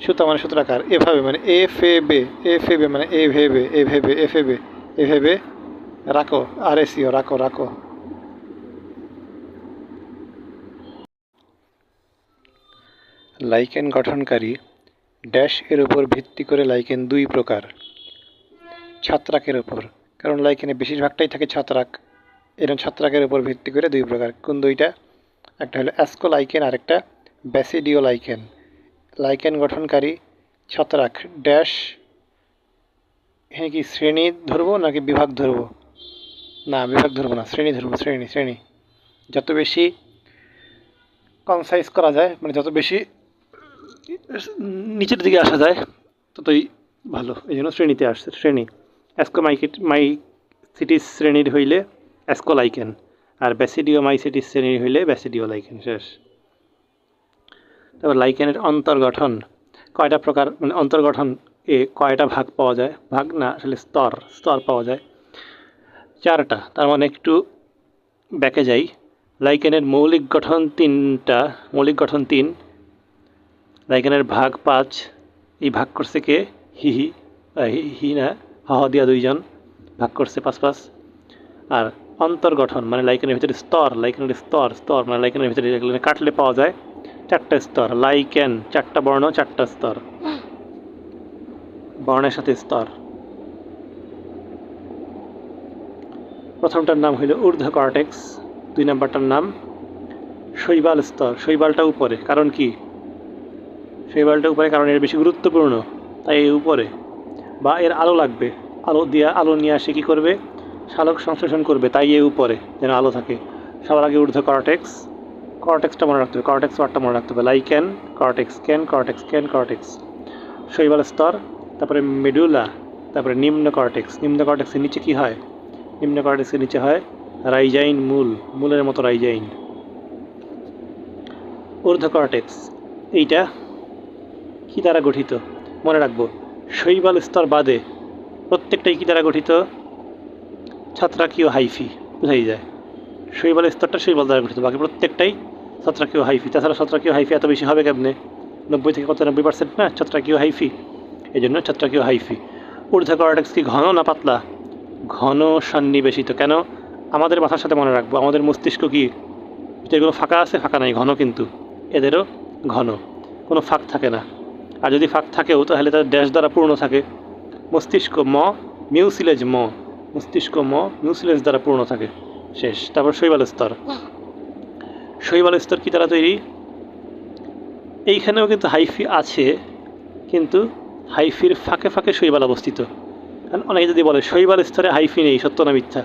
S1: সুতা মানে সূত্রাকার, এভাবে মানে এ ফে বে, এ ফে বে মানে এ ভেবে, এ ভেবে, এ ফেবে, এ ভেবে রাখো, আর এসিও রাখো, রাখো। লাইকেন গঠনকারী ড্যাশ এর উপর ভিত্তি করে লাইকেন দুই প্রকার। ছত্রাকের ওপর, কারণ লাইকেনে বেশিরভাগটাই থাকে ছত্রাক, এরকম ছত্রাকের উপর ভিত্তি করে দুই প্রকার। কোন দুইটা? একটা হলো অ্যাসকোলাইকেন আর একটা ব্যাসিডিওলাইকেন। লাইকেন গঠনকারী ছত্রাক ড্যাশ, এখানে কি শ্রেণী ধরবো নাকি বিভাগ ধরবো? না, বিভাগ ধরবো না, শ্রেণী ধরবো, শ্রেণী শ্রেণী। যত বেশি কনসাইজ করা যায়, মানে যত বেশি নিচের দিকে আসা যায় ততই ভালো, এই জন্য শ্রেণীতে আসছে। শ্রেণী মাইসিটিস শ্রেণীর হইলে অ্যাসকোলাইকেন, আর ব্যাসিডিওমাইসিটিস শ্রেণীর হইলে ব্যাসিডিওলাইকেন। শেষ। তারপর লাইকেনের অন্তর্গঠন কয়টা প্রকার, মানে অন্তর্গঠন এ কয়টা ভাগ পাওয়া যায়? ভাগ না, আসলে স্তর, স্তর পাওয়া যায় চারটা। তার মানে একটু ব্যাকে যাই। লাইকেনের মৌলিক গঠন তিনটা, মৌলিক গঠন তিন। লাইকেনের ভাগ 5, এই ভাগ করছে কে? হি হি না, হ দিয়া দুইজন ভাগ করছে 5 আর অন্তর্গঠন মানে লাইকেনের ভিতরে স্তর, লাইকেনের স্তর, স্তর মানে লাইকেনের ভিতরে কাটলে পাওয়া যায় 4টা স্তর। লাইকেন 4টা বর্ণ, 4টা স্তর, বর্ণের সাথে স্তর। প্রথমটার নাম হইল ঊর্ধ্ব কর্টেক্স, 2 নম্বরটার নাম শৈবাল স্তর। শৈবালটা উপরে, কারণ কি? শৈবালটা উপরে কারণ এর বেশি গুরুত্বপূর্ণ, তাই এই উপরে। বা এর আলো লাগবে, আলো নিয়ে আসে কী করবে? সালোক সংশ্লেষণ করবে, তাই এর উপরে যেন আলো থাকে। সবার আগে ঊর্ধ্ব কর্টেক্স, কর্টেক্সটা মনে রাখতে হবে, কর্টেক্স ওয়ার্ডটা মনে রাখতে হবে। Lichen cortex, can cortex, can cortex, শৈবাল স্তর। তারপরে মেডুলা, তারপরে নিম্ন কর্টেক্স। নিম্ন কর্টেক্সের নিচে কি হয়? নিম্ন কর্টেক্সের নিচে হয় রাইজাইন মূল, মূলের মতো রাইজাইন। ঊর্ধ্ব কর্টেক্স এইটা কী দ্বারা গঠিত? মনে রাখবো শৈবাল স্তর বাদে প্রত্যেকটাই কী দ্বারা গঠিত? ছত্রাকীয় হাইফি, বোঝাই যায়। শৈবাল স্তরটা শৈবাল দ্বারা গঠিত, বাকি প্রত্যেকটাই ছত্রাকীয় হাইফি। তাছাড়া ছত্রাকীয় হাইফি এত বেশি হবে কেমনে? 90 থেকে 95% না ছত্রাকীয় হাইফি, এই জন্য ছত্রাকীয় হাইফি। ঊর্ধ্ব কর্টেক্স কি ঘন না পাতলা? ঘন সন্নিবেশিত। কেন? আমাদের মাথার সাথে মনে রাখবো, আমাদের মস্তিষ্ক কি যেগুলো ফাঁকা আছে? ফাঁকা নাই, ঘন। কিন্তু এদেরও ঘন, কোনো ফাঁক থাকে না। আর যদি ফাঁক থাকেও তাহলে তার ড্যাশ দ্বারা পূর্ণ থাকে। মস্তিষ্ক ম, মিউসিলেজ ম, মস্তিষ্ক ম, মিউসিলেজ দ্বারা পূর্ণ থাকে। শেষ। তারপর শৈবাল স্তর। শৈবাল স্তর কী দ্বারা তৈরি? এইখানেও কিন্তু হাইফি আছে, কিন্তু হাইফির ফাঁকে ফাঁকে শৈবাল অবস্থিত। কারণ অনেকে যদি বলে শৈবাল স্তরে হাইফি নেই, সত্য না মিথ্যা?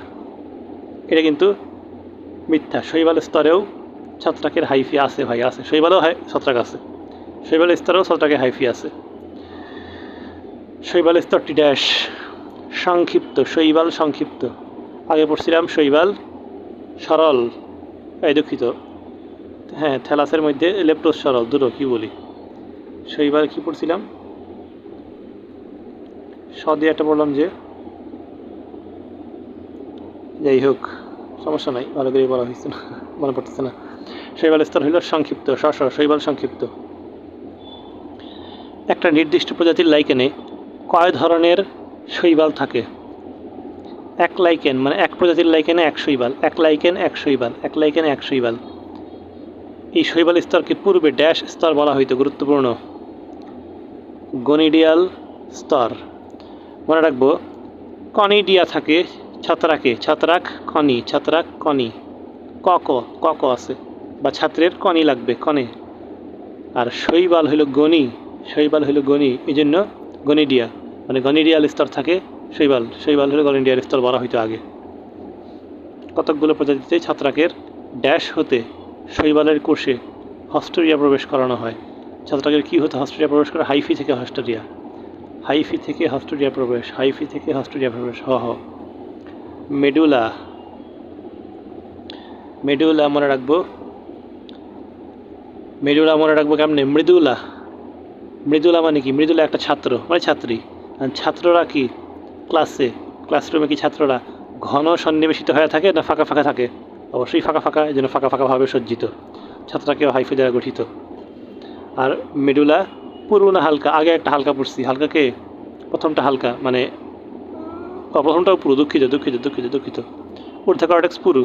S1: এটা কিন্তু মিথ্যা। শৈবাল স্তরেও ছত্রাকের হাইফি আছে ভাই, আছে। শৈবালেও ছত্রাক আছে, শৈবাল স্তরেও ছত্রাকের হাইফি আছে। শৈবাল স্তরটি ড্যাশ সংক্ষিপ্ত, শৈবাল সংক্ষিপ্ত। আগে পড়ছিলাম শৈবাল সরল, এই দুঃখিত, হ্যাঁ থ্যালাসের মধ্যে লেপ্টোস সরল, দুটো কী বলি, শৈবাল কী পড়ছিলাম, দিয়ে একটা বললাম যে, যাই হোক সমস্যা নাই, ভালো করে বলা হয়েছে না, মনে পড়তেছে না। শৈবাল স্তর হইল সংক্ষিপ্ত, শৈবাল সংক্ষিপ্ত। একটা নির্দিষ্ট প্রজাতির লাইকেনে কয় ধরনের শৈবাল থাকে? এক লাইকেন মানে এক প্রজাতির লাইকেনে এক শৈবাল, এক লাইকেন এক শৈবাল, এক লাইকেনে এক শৈবাল। এই শৈবাল স্তরকে পূর্বে ড্যাশ স্তর বলা হইতো, গুরুত্বপূর্ণ, গনিডিয়াল স্তর। মনে রাখবো, কনিডিয়া থাকে ছত্রাকে, ছত্রাক কনি, ছত্রাক কনি, কক আছে, বা ছাত্রের কনি লাগবে, কনে। আর শৈবাল হইল গনি, শৈবাল হইল গনি, এই জন্য গনিডিয়া, মানে গনিডিয়াল স্তর থাকে শৈবাল, শৈবাল হইল গনিডিয়াল স্তর বলা হইতো আগে। কতকগুলো প্রজাতিতে ছত্রাকের ড্যাশ হতে শৈবালের কোষে হস্টেরিয়া প্রবেশ করানো হয়। ছত্রাকের কী হতে হস্টেরিয়া প্রবেশ করে? হাইফি থেকে হস্টেরিয়া, হাইফি থেকে হস্টেরিয়া প্রবেশ, হাইফি থেকে হস্টেরিয়া প্রবেশ। মেডুলা, মেডুলা মনে রাখবো, মেডুলা মনে রাখবো কেমনে? মৃদুলা, মৃদুলা মানে কি? মৃদুলা একটা ছাত্র মানে ছাত্রী। ছাত্ররা কি ক্লাসরুমে কি ছাত্ররা ঘন সন্নিবেশিত হয়ে থাকে না ফাঁকা ফাঁকা থাকে? অবশ্যই ফাঁকা ফাঁকা, এই জন্য ফাঁকা ফাঁকাভাবে সজ্জিত। ছাত্রাকেও হাইফি দ্বারা গঠিত। আর মেডুলা পুরু না হালকা? আগে একটা হালকা পড়ছি, হালকাকে প্রথমটা হালকা, মানে প্রথমটাও পুরু, দুঃখিত দুঃখিত দুঃখিত দুঃখিত ঊর্ধ্ব কর্টেক্স পুরু,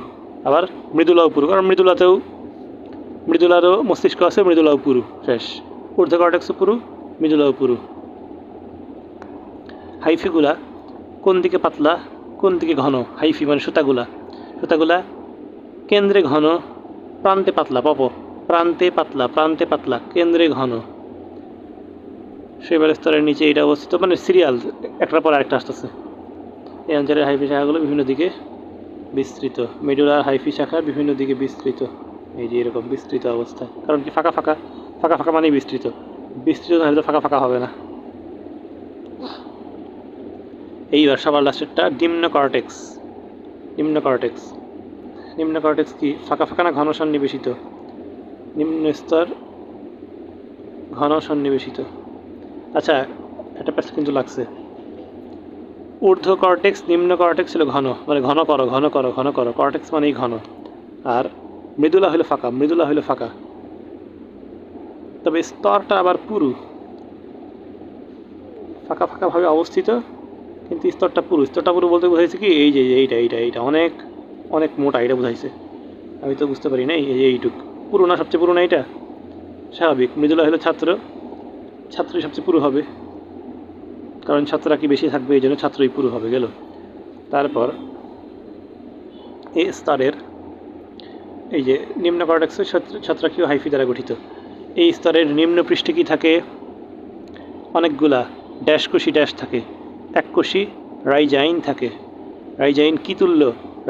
S1: আবার মৃদুলাও পুরু, কারণ মৃদুলারও মস্তিষ্ক আছে, মৃদুলাও পুরু। শেষ। ঊর্ধ্ব কর্টেক্সও পুরু, মৃদুলাও পুরু। হাইফিগুলা কোন দিকে পাতলা কোন দিকে ঘন? হাইফি মানে সুতাগুলা, সুতাগুলা কেন্দ্রে ঘন, প্রান্তে পাতলা, প্রান্তে পাতলা, প্রান্তে পাতলা, কেন্দ্রে ঘন। শৈবাল স্তরের নিচে এটা অবস্থিত, মানে সিরিয়াল একটার পর আরেকটা আসতেছে। এই অঞ্চলের হাইফি শাখাগুলো বিভিন্ন দিকে বিস্তৃত। মেডুলার হাইফি শাখা বিভিন্ন দিকে বিস্তৃত, এই যে এরকম বিস্তৃত অবস্থায়। কারণ কি? ফাঁকা ফাঁকা, ফাঁকা ফাঁকা মানেই বিস্তৃত, বিস্তৃত না হলে তো ফাঁকা ফাঁকা হবে না। এইবার সবার লাস্টেরটা নিম্ন কর্টেক্স। নিম্ন কর্টেক্স, নিম্ন কর্টেক্স কি? ফাঁকা ফাঁকা না ঘন সন্নিবেশিত? নিম্ন স্তর ঘন সন্নিবেশিত। আচ্ছা, একটা প্যাচ কিন্তু লাগছে। ঊর্ধ্ব কর্টেক্স, নিম্ন কর্টেক্স ছিল ঘন, মানে ঘন করো ঘন করো ঘন করো, কর্টেক্স মানেই ঘন। আর মৃদুলা হইলো ফাঁকা, মৃদুলা হইলো ফাঁকা। তবে স্তরটা আবার পুরু, ফাঁকা ফাঁকাভাবে অবস্থিত, কিন্তু স্তরটা পুরু। স্তরটা পুরু বলতে বোঝাইছে কি? এই যে এইটা অনেক অনেক মোটা, এটা বোঝাইছে। আমি তো বুঝতে পারি না, এইটুক পুরু না? সবচেয়ে পুরু না এটা? স্বাভাবিক। মৃদুলা হলো ছাত্রই সবচেয়ে পুরু হবে, কারণ ছাত্ররা কি বেশি থাকবে, এই জন্য ছাত্রই পুরু হবে। গেল। তারপর এই স্তরের এই যে নিম্ন কর্টেক্স ছত্রাকীয় হাইফি দ্বারা গঠিত। এই স্তরের নিম্ন পৃষ্ঠে কি থাকে? অনেকগুলা ড্যাশ কোষী ড্যাশ থাকে। এককোষী রাইজাইন থাকে। রাইজাইন কি তুল্য?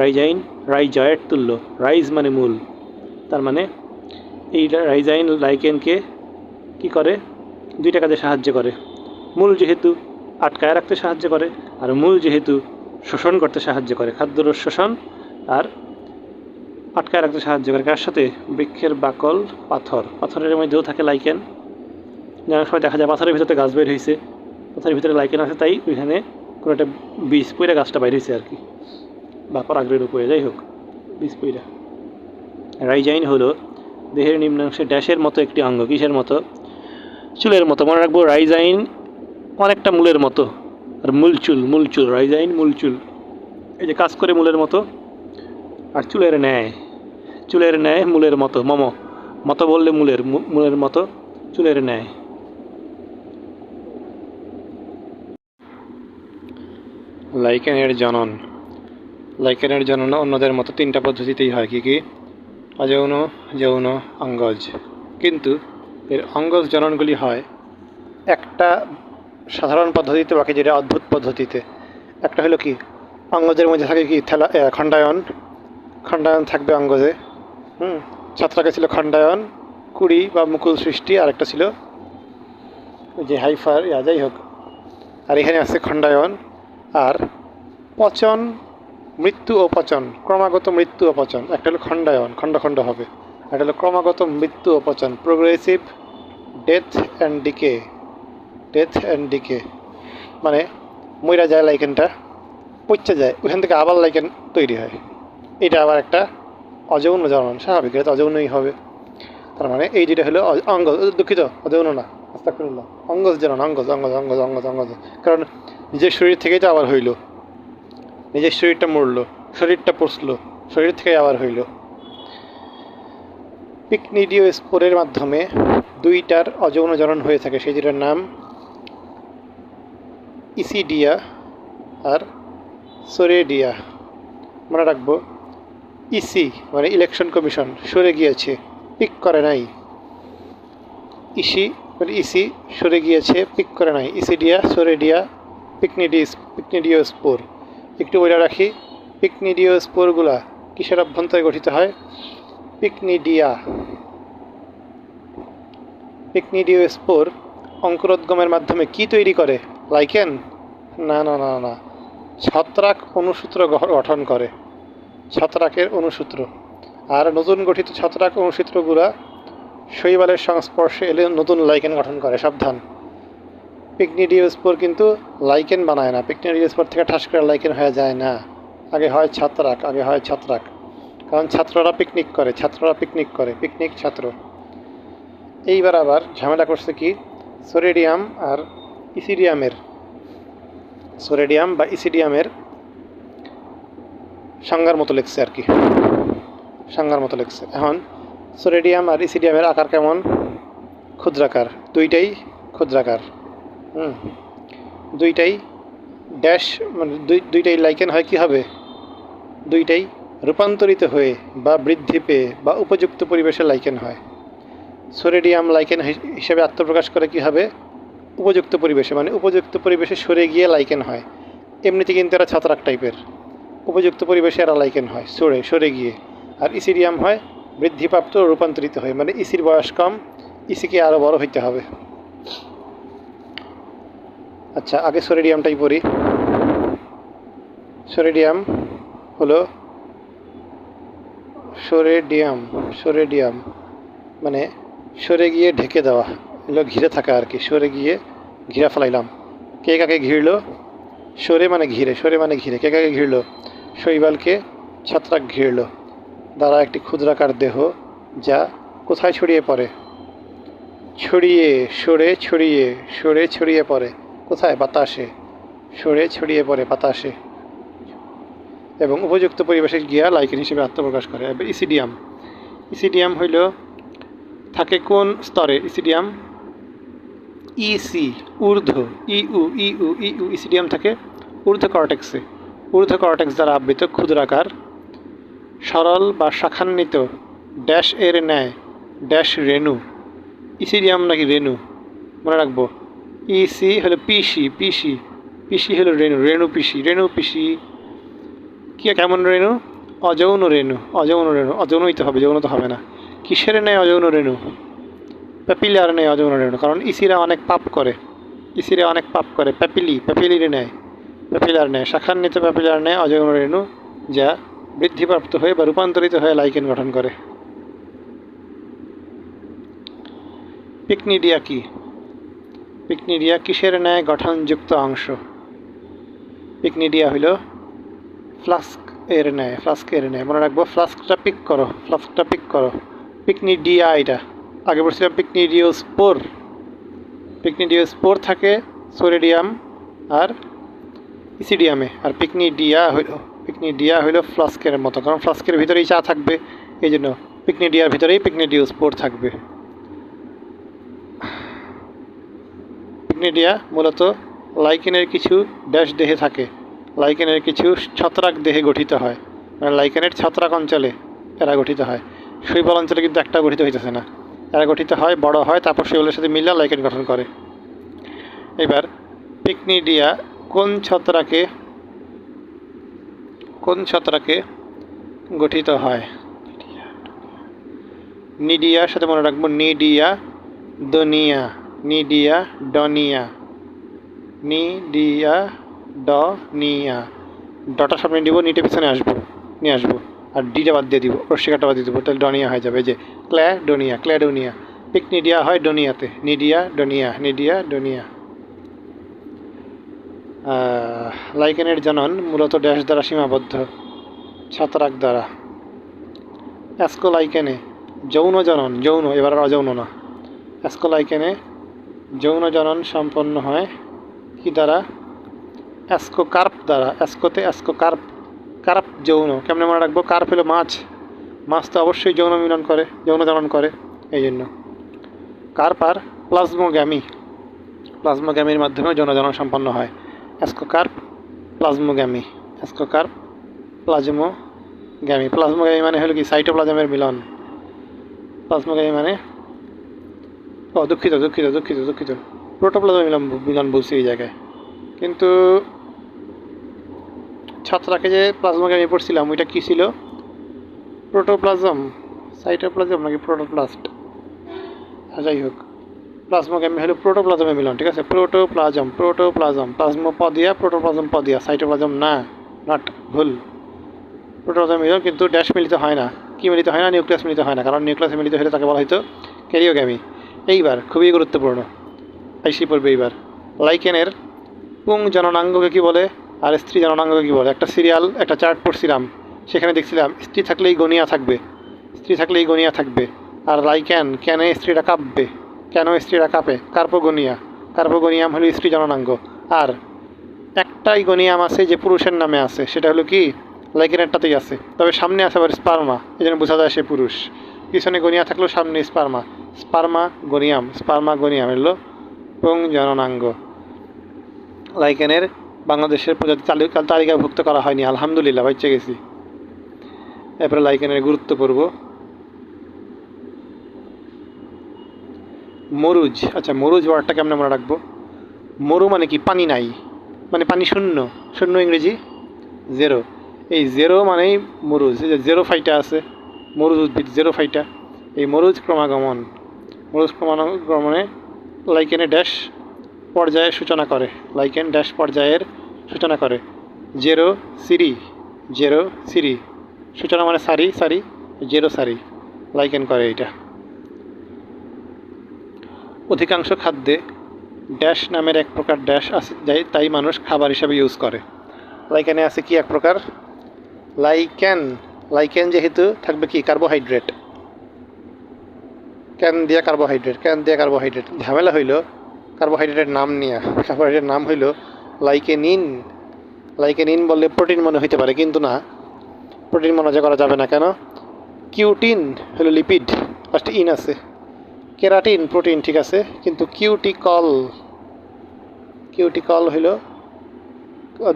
S1: রাইজাইন রাইজয়েড তুল্য। রাইজ মানে মূল, তার মানে এই রাইজাইন লাইকেনকে কি করে? দুইটা কাজে সাহায্য করে। মূল যেহেতু আটকায় রাখতে সাহায্য করে, আর মূল যেহেতু শোষণ করতে সাহায্য করে, খাদ্যরস শোষণ আর আটকায় রাখতে সাহায্য করে। কার সাথে? বৃক্ষের বাকল, পাথরের মধ্যেও থাকে লাইকেন। জানার সময় দেখা যায় পাথরের ভিতরে গাছ বের হয়েছে, পাথরের ভিতরে লাইকেন আছে, তাই ওইখানে কোনো একটা বীজ পইরা গাছটা বাইর হয়েছে আর কি, বা পরাগের উপরে, যাই হোক বীজ পইরা। রাইজাইন হলো দেহের নিম্নাংশে ড্যাশের মতো একটি অঙ্গ। কিসের মতো? চুলের মতো। মনে রাখবো, রাইজাইন অনেকটা মূলের মতো। আর মূলচুল, রাইজাইন মূলচুল, এই যে কাজ করে মূলের মতো। আর চুলের ন্যায় মূলের মতো। মতো বললে মূলের মতো, চুলের ন্যায়। লাইকেনের জনন। লাইকেনের জনন অন্যদের মতো 3টা পদ্ধতিতেই হয়। কি কি? অযৌন, যৌন, অঙ্গজ। কিন্তু এর অঙ্গজ জননগুলি হয় একটা সাধারণ পদ্ধতিতে, বাকি যেটা অদ্ভুত পদ্ধতিতে। একটা হলো কি, অঙ্গজের মধ্যে থাকে কি খণ্ডায়ন। খণ্ডায়ন থাকবে অঙ্গজে। ছত্রাকে ছিল খণ্ডায়ন, কুড়ি বা মুকুল সৃষ্টি, আর একটা ছিল যে হাইফার, যাই হোক। আর এখানে আছে খণ্ডায়ন। আর পচন, মৃত্যু ও পচন, ক্রমাগত মৃত্যু ও পচন। একটা হলো খণ্ডায়ন, খণ্ড খণ্ড হবে। একটা হলো ক্রমাগত মৃত্যু ও পচন, progressive death and decay. Death and decay মানে মইরা যায় লাইকেনটা, পচে যায়, ওইখান থেকে আবার লাইকেন তৈরি হয়। এটা আবার একটা অযৌন জনন, স্বাভাবিক, এটা অযৌনই হবে। তার মানে এই যেটা হলো অঙ্গজ, দুঃখিত, অযৌন না, আস্তাগফিরুল্লাহ, অঙ্গজ জনন, অঙ্গজ অঙ্গজ অঙ্গজ অঙ্গজ অঙ্গজ। কারণ নিজের শরীর থেকেই তো আবার হইল, নিজের শরীরটা মরলো, শরীরটা পচলো, শরীর থেকে আবার হইল। পিকনিডিওস্পোরের মাধ্যমে 2টার অযৌন জনন হয়ে থাকে, সেই দুটার নাম ইসিডিয়া আর সোরেডিয়া। মনে রাখবো, ইসি মানে ইলেকশন কমিশন, সরে গিয়েছে, পিক করে নাই। ইসি সরে গিয়েছে, পিক করে নাই। ইসিডিয়া, সোরেডিয়া, পিকনিডিওস্পোর। একটু বলে রাখি, পিকনিডিওস্পোরগুলা কিসের অভ্যন্তরে গঠিত হয়? পিকনিডিওস্পোর অঙ্কুরোদ্গমের মাধ্যমে কি তৈরি করে? লাইকেন? না না না না, ছত্রাক অনুসূত্র গঠন করে, ছত্রাকের অনুসূত্র। আর নতুন গঠিত ছত্রাক অনুসূত্রগুলা শৈবালের সংস্পর্শে এলে নতুন লাইকেন গঠন করে। সাবধান, পিকনিডিওস্পোর কিন্তু লাইকেন বানায় না। পিকনিডিওস্পোর থেকে ঠাস করে লাইকেন হয়ে যায় না, আগে হয় ছত্রাক, আগে হয় ছত্রাক। কারণ ছাত্ররা পিকনিক করে, ছাত্ররা পিকনিক করে, পিকনিক ছাত্র। এইবার আবার ঝামেলা করছে কি, সোরেডিয়াম আর ইসিডিয়ামের, সোরেডিয়াম বা ইসিডিয়ামের সংজ্ঞার মতো লেগছে আর কি, সংজ্ঞার মতো লেগছে। এখন সোরেডিয়াম আর ইসিডিয়ামের আকার কেমন? ক্ষুদ্রাকার, দুইটাই ক্ষুদ্রাকার। দুইটাই ড্যাশ, মানে দুইটাই লাইকেন হয় কি হবে? দুইটাই রূপান্তরিত হয়ে বা বৃদ্ধি পেয়ে বা উপযুক্ত পরিবেশে লাইকেন হয়। সোরেডিয়াম লাইকেন হিসেবে আত্মপ্রকাশ করে কি হবে? উপযুক্ত পরিবেশে, মানে উপযুক্ত পরিবেশে সরে গিয়ে লাইকেন হয়। এমনিতে কিন্তু এরা ছত্রাক টাইপের, উপযুক্ত পরিবেশে এরা লাইকেন হয় সরে গিয়ে। আর ইসিডিয়াম হয় বৃদ্ধিপ্রাপ্ত, রূপান্তরিত হয়, মানে ইসির বয়স কম, ইসিকে আরও বড় হইতে হবে। আচ্ছা, আগে সোরেডিয়ামটাই পড়ি। সোরেডিয়াম হলো সোরেডিয়াম মানে সরে গিয়ে ঢেকে দেওয়া, এগুলো ঘিরে থাকা আর কি, সরে গিয়ে ঘিরা ফেলাইলাম। কে কাকে ঘিরল? সরে মানে ঘিরে, সরে মানে ঘিরে। কে কাকে ঘিরল? শৈবালকে ছত্রাক ঘিরল দ্বারা একটি ক্ষুদ্রাকার দেহ, যা কোথায় ছড়িয়ে পড়ে? সরে ছড়িয়ে পড়ে কোথায়? বাতাসে। সরে ছড়িয়ে পড়ে বাতাসে এবং উপযুক্ত পরিবেশে গিয়া লাইকেন হিসেবে আত্মপ্রকাশ করে। এবার ইসিডিয়াম হইল থাকে কোন স্তরে? ইসিডিয়াম ইসি, ঊর্ধ্ব, ইউ ইসিডিয়াম থাকে ঊর্ধ্ব কর্টেক্সে। ঊর্ধ্ব কর্টেক্স দ্বারা আবৃত ক্ষুদ্রাকার, সরল বা শাখান্বিত ড্যাশ এর ন্যায় ড্যাশ রেণু। ইসিডিয়াম নাকি রেণু? মনে রাখবো, ইসি হলো পিসি হলো রেণু পিসি। কি কেমন রেণু? অযৌন রেণু। অযৌনই তো হবে, যৌন তো হবে না। কিসের ন্যায় অযৌন রেণু? প্যাপিলার ন্যায় অযৌন রেণু, কারণ ইসিরা অনেক পাপ করে, প্যাপিলির ন্যায়, প্যাপিলার ন্যায়, শাখান্বিত প্যাপিলার ন্যায় অযৌন রেণু, যা বৃদ্ধিপ্রাপ্ত হয়ে বা রূপান্তরিত হয়ে লাইকেন গঠন করে। পিকনিডিয়া কি? পিকনিডিয়া কিসের ন্যায় গঠনযুক্ত অংশ? পিকনিডিয়া হইল ফ্লাস্কের ন্যায়। মনে রাখবো, ফ্লাস্কটা পিক করো। পিকনিডিয়া, এটা আগে বলছিলাম পিকনিডিওস্পোর থাকে সোরেডিয়াম আর ইসিডিয়ামে। আর পিকনিডিয়া হইল ফ্লাস্কের মতো, কারণ ফ্লাস্কের ভিতরেই চা থাকবে, এই জন্য পিকনিডিয়ার ভিতরেই পিকনিডিওস্পোর থাকবে। পিকনিডিয়া মূলত লাইকেনের কিছু ড্যাশ দেহে থাকে। লাইকেনের কিছু ছত্রাক দেহে গঠিত হয়, মানে লাইকেনের ছত্রাক অঞ্চলে এরা গঠিত হয়। শৈবাল অঞ্চলে কিন্তু একটা গঠিত হইতেছে না। এরা গঠিত হয়, বড় হয়, তারপর শৈবালের সাথে মিলে লাইকেন গঠন করে। এবার পিকনিডিয়া কোন ছত্রাকে গঠিত হয়? নিডিয়ার সাথে মনে রাখবো, নিডিয়া ডনিয়া, নিডিয়া ডনিয়া, নিডিয়া ডনিয়া। ডটা সামনে দিব, নিটে পিছনে নিয়ে আসবো, আর ডিটা বাদ দিয়ে দিব, রস্যিকাটা বাদ দিয়ে দিব, তাহলে ডনিয়া হয়ে যাবে। এই যে ক্ল্যাডোনিয়া। পিকনিডিয়া হয় ডনিয়াতে, নিডিয়া ডনিয়া। লাইকেনের জনন মূলত ড্যাশ দ্বারা সীমাবদ্ধ, ছত্রাক দ্বারা। অ্যাস্কোলাইকেনে যৌন, এবার আর অযৌন না। অ্যাস্কোলাইকেনে যৌন জনন সম্পন্ন হয় কি দ্বারা? অ্যাস্কোকার্প দ্বারা। কার্প যৌন। কেমনে মনে রাখবো? কার্প হলো মাছ তো অবশ্যই যৌন জনন করে, এই জন্য কার্প। আর প্লাজমোগ্যামির মাধ্যমে যৌন জনন সম্পন্ন হয়। অ্যাস্কোকার্প প্লাজমোগ্যামি প্লাজমোগ্যামি মানে হলো কি? সাইটোপ্লাজমের মিলন। প্লাজমোগ্যামি মানে দুঃখিত প্রোটোপ্লাজমের মিলন বলছি এই জায়গায়। কিন্তু ছত্রাকে যে প্লাজমোগ্যামি পড়ছিলাম, ওইটা কি ছিল? প্রোটোপ্লাজম, সাইটোপ্লাজম নাকি প্রোটোপ্লাস্ট? যাই হোক, প্লাজমোগ্যামি হলো প্রোটোপ্লাজমের মিলন, ঠিক আছে? প্রোটোপ্লাজম প্রোটোপ্লাজম পদিয়া, সাইটোপ্লাজম না, নট, ভুল। প্রোটোপ্লাজম মিলন, কিন্তু ড্যাশ মিলিত হয় না। কি মিলিত হয় না? নিউক্লিয়াস মিলিত হয় না, কারণ নিউক্লিয়াস মিলিত হলে তাকে বলা হয়তো ক্যারিওগ্যামি। এইবার খুবই গুরুত্বপূর্ণ আইসি পড়বে এইবার। লাইকেনের পুং জননাঙ্গকে কি বলে আর স্ত্রী জননাঙ্গকে কি বলে? একটা চার্ট পড়ছিলাম, সেখানে দেখছিলাম স্ত্রী থাকলেই গনিয়া থাকবে। আর কেন স্ত্রীরা কাঁপে? কার্পোগোনিয়াম হলো স্ত্রী জননাঙ্গ। আর একটাই গনিয়াম আছে যে পুরুষের নামে আছে, সেটা হলো কি? লাইকেনেরটাতেই আছে, তবে সামনে আছে আবার স্পার্মা, এই জন্য বোঝা যায় সে পুরুষ। পিছনে গনিয়া থাকলেও সামনে স্পার্মা গনিয়াম হলো পুং জননাঙ্গ। লাইকেনের বাংলাদেশের প্রজাতি তালিকাভুক্ত করা হয়নি, আলহামদুলিল্লাহ, বেঁচে গেছি। এরপরে লাইকেনের গুরুত্ব পড়ব। মরুজ। আচ্ছা, মরুজ ওয়ার্ডটা কেমন মনে রাখবো? মরু মানে কি? পানি নাই, মানে পানি শূন্য ইংরেজি জেরো। এই জেরো মানেই মরুজ। এই যে জেরোফাইটা আছে, মরুজ উদ্ভিদ জেরোফাইটা। এই মরুজ ক্রমাগমনে লাইকেনে ড্যাশ পর্যায়ের সূচনা করে। জেরো সিরি, সূচনা মানে সারি, জেরো সারি, লাইকেন করে এটা। অধিকাংশ খাদ্যে ড্যাশ নামের এক প্রকার ড্যাশ আছে, তাই মানুষ খাবার হিসাবে ইউজ করে। লাইকেনে আছে কি এক প্রকার? লাইকেন যেহেতু থাকবে কি? কার্বোহাইড্রেট। ক্যান দিয়া কার্বোহাইড্রেট। ঝামেলা হইল কার্বোহাইড্রেটের নাম হইল লাইকেনিন বললে প্রোটিন মনে হইতে পারে, কিন্তু না, প্রোটিন মনে করা যাবে না। কেন? কিউটিন হলো লিপিড, ফার্স্টে ইন আছে। কেরাটিন প্রোটিন, ঠিক আছে, কিন্তু কিউটিকল হইল,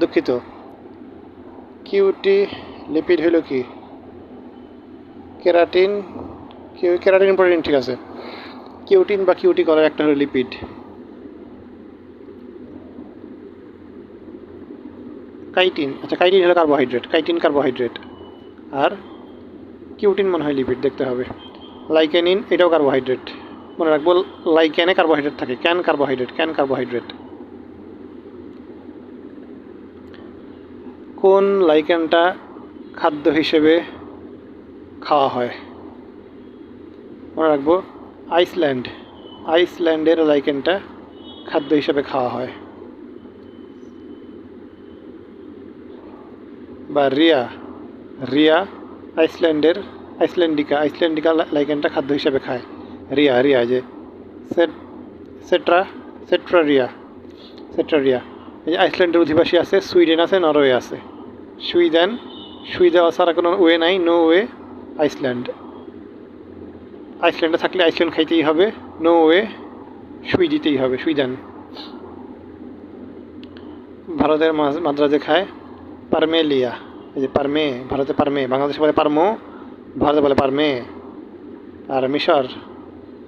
S1: দুঃখিত, লিপিড হইল কি? কেরাটিন প্রোটিন, ঠিক আছে। কিউটিন বা কিউটিকলের একটা হলো লিপিড। কাইটিন হলো কার্বোহাইড্রেট, আর কিউটিন মনে হয় লিপিড, দেখতে হবে। লাইকেনিন এটাও কার্বোহাইড্রেট, মনে রাখবো। লাইকেনে কার্বোহাইড্রেট থাকে, ক্যান কার্বোহাইড্রেট। কোন লাইকেনটা খাদ্য হিসেবে খাওয়া হয়? মনে রাখবো, আইসল্যান্ডের লাইকেনটা খাদ্য হিসেবে খাওয়া হয়। বা রিয়া আইসল্যান্ডিকা লাইকেনটা খাদ্য হিসেবে খায়। রিয়া যে সেট্রারিয়া। এই যে আইসল্যান্ডের অধিবাসী আছে, সুইডেন আছে, নরওয়ে আছে। সুই দেওয়া ছাড়া কোনো ওয়ে নাই, নো ওয়ে। আইসল্যান্ডে থাকলে আইসল্যান্ড খাইতেই হবে, নো ওয়ে, সুই দিতেই হবে, সুইডেন। ভারতের মাদ্রাজে খায় পারমেলিয়া, এই যে পারমে, ভারতে পারমে, বাংলাদেশে বলে পারমো, ভারতে বলে পারমে। আর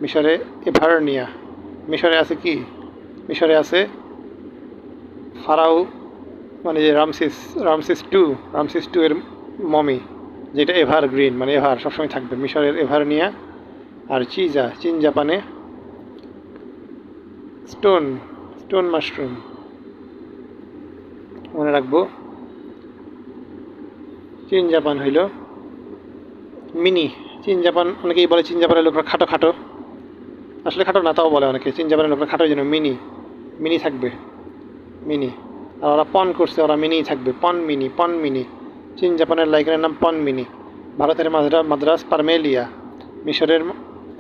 S1: মিশরে এভারনিয়া। মিশরে আছে কি? মিশরে আছে ফারাও, মানে যে রামসিস টু এর মমি, যেটা এভারগ্রিন, মানে এভার সবসময় থাকবে, মিশরের এভারনিয়া। আর চীন জাপানে স্টোন মাশরুম, মনে রাখবো। চীন জাপান হইল মিনি। অনেকেই বলে চীন জাপানের লোকরা খাটো খাটো, আসলে খাটো না, তাও বলে অনেকে চীন জাপানের লোকরা খাটো, জন্য মিনি থাকবে, মিনি। আর ওরা পন করছে, ওরা মিনি থাকবে, পন মিনি। চীন জাপানের লাইকেনের নাম পন মিনি। ভারতের মাদ্রাস পারমেলিয়া, মিশরের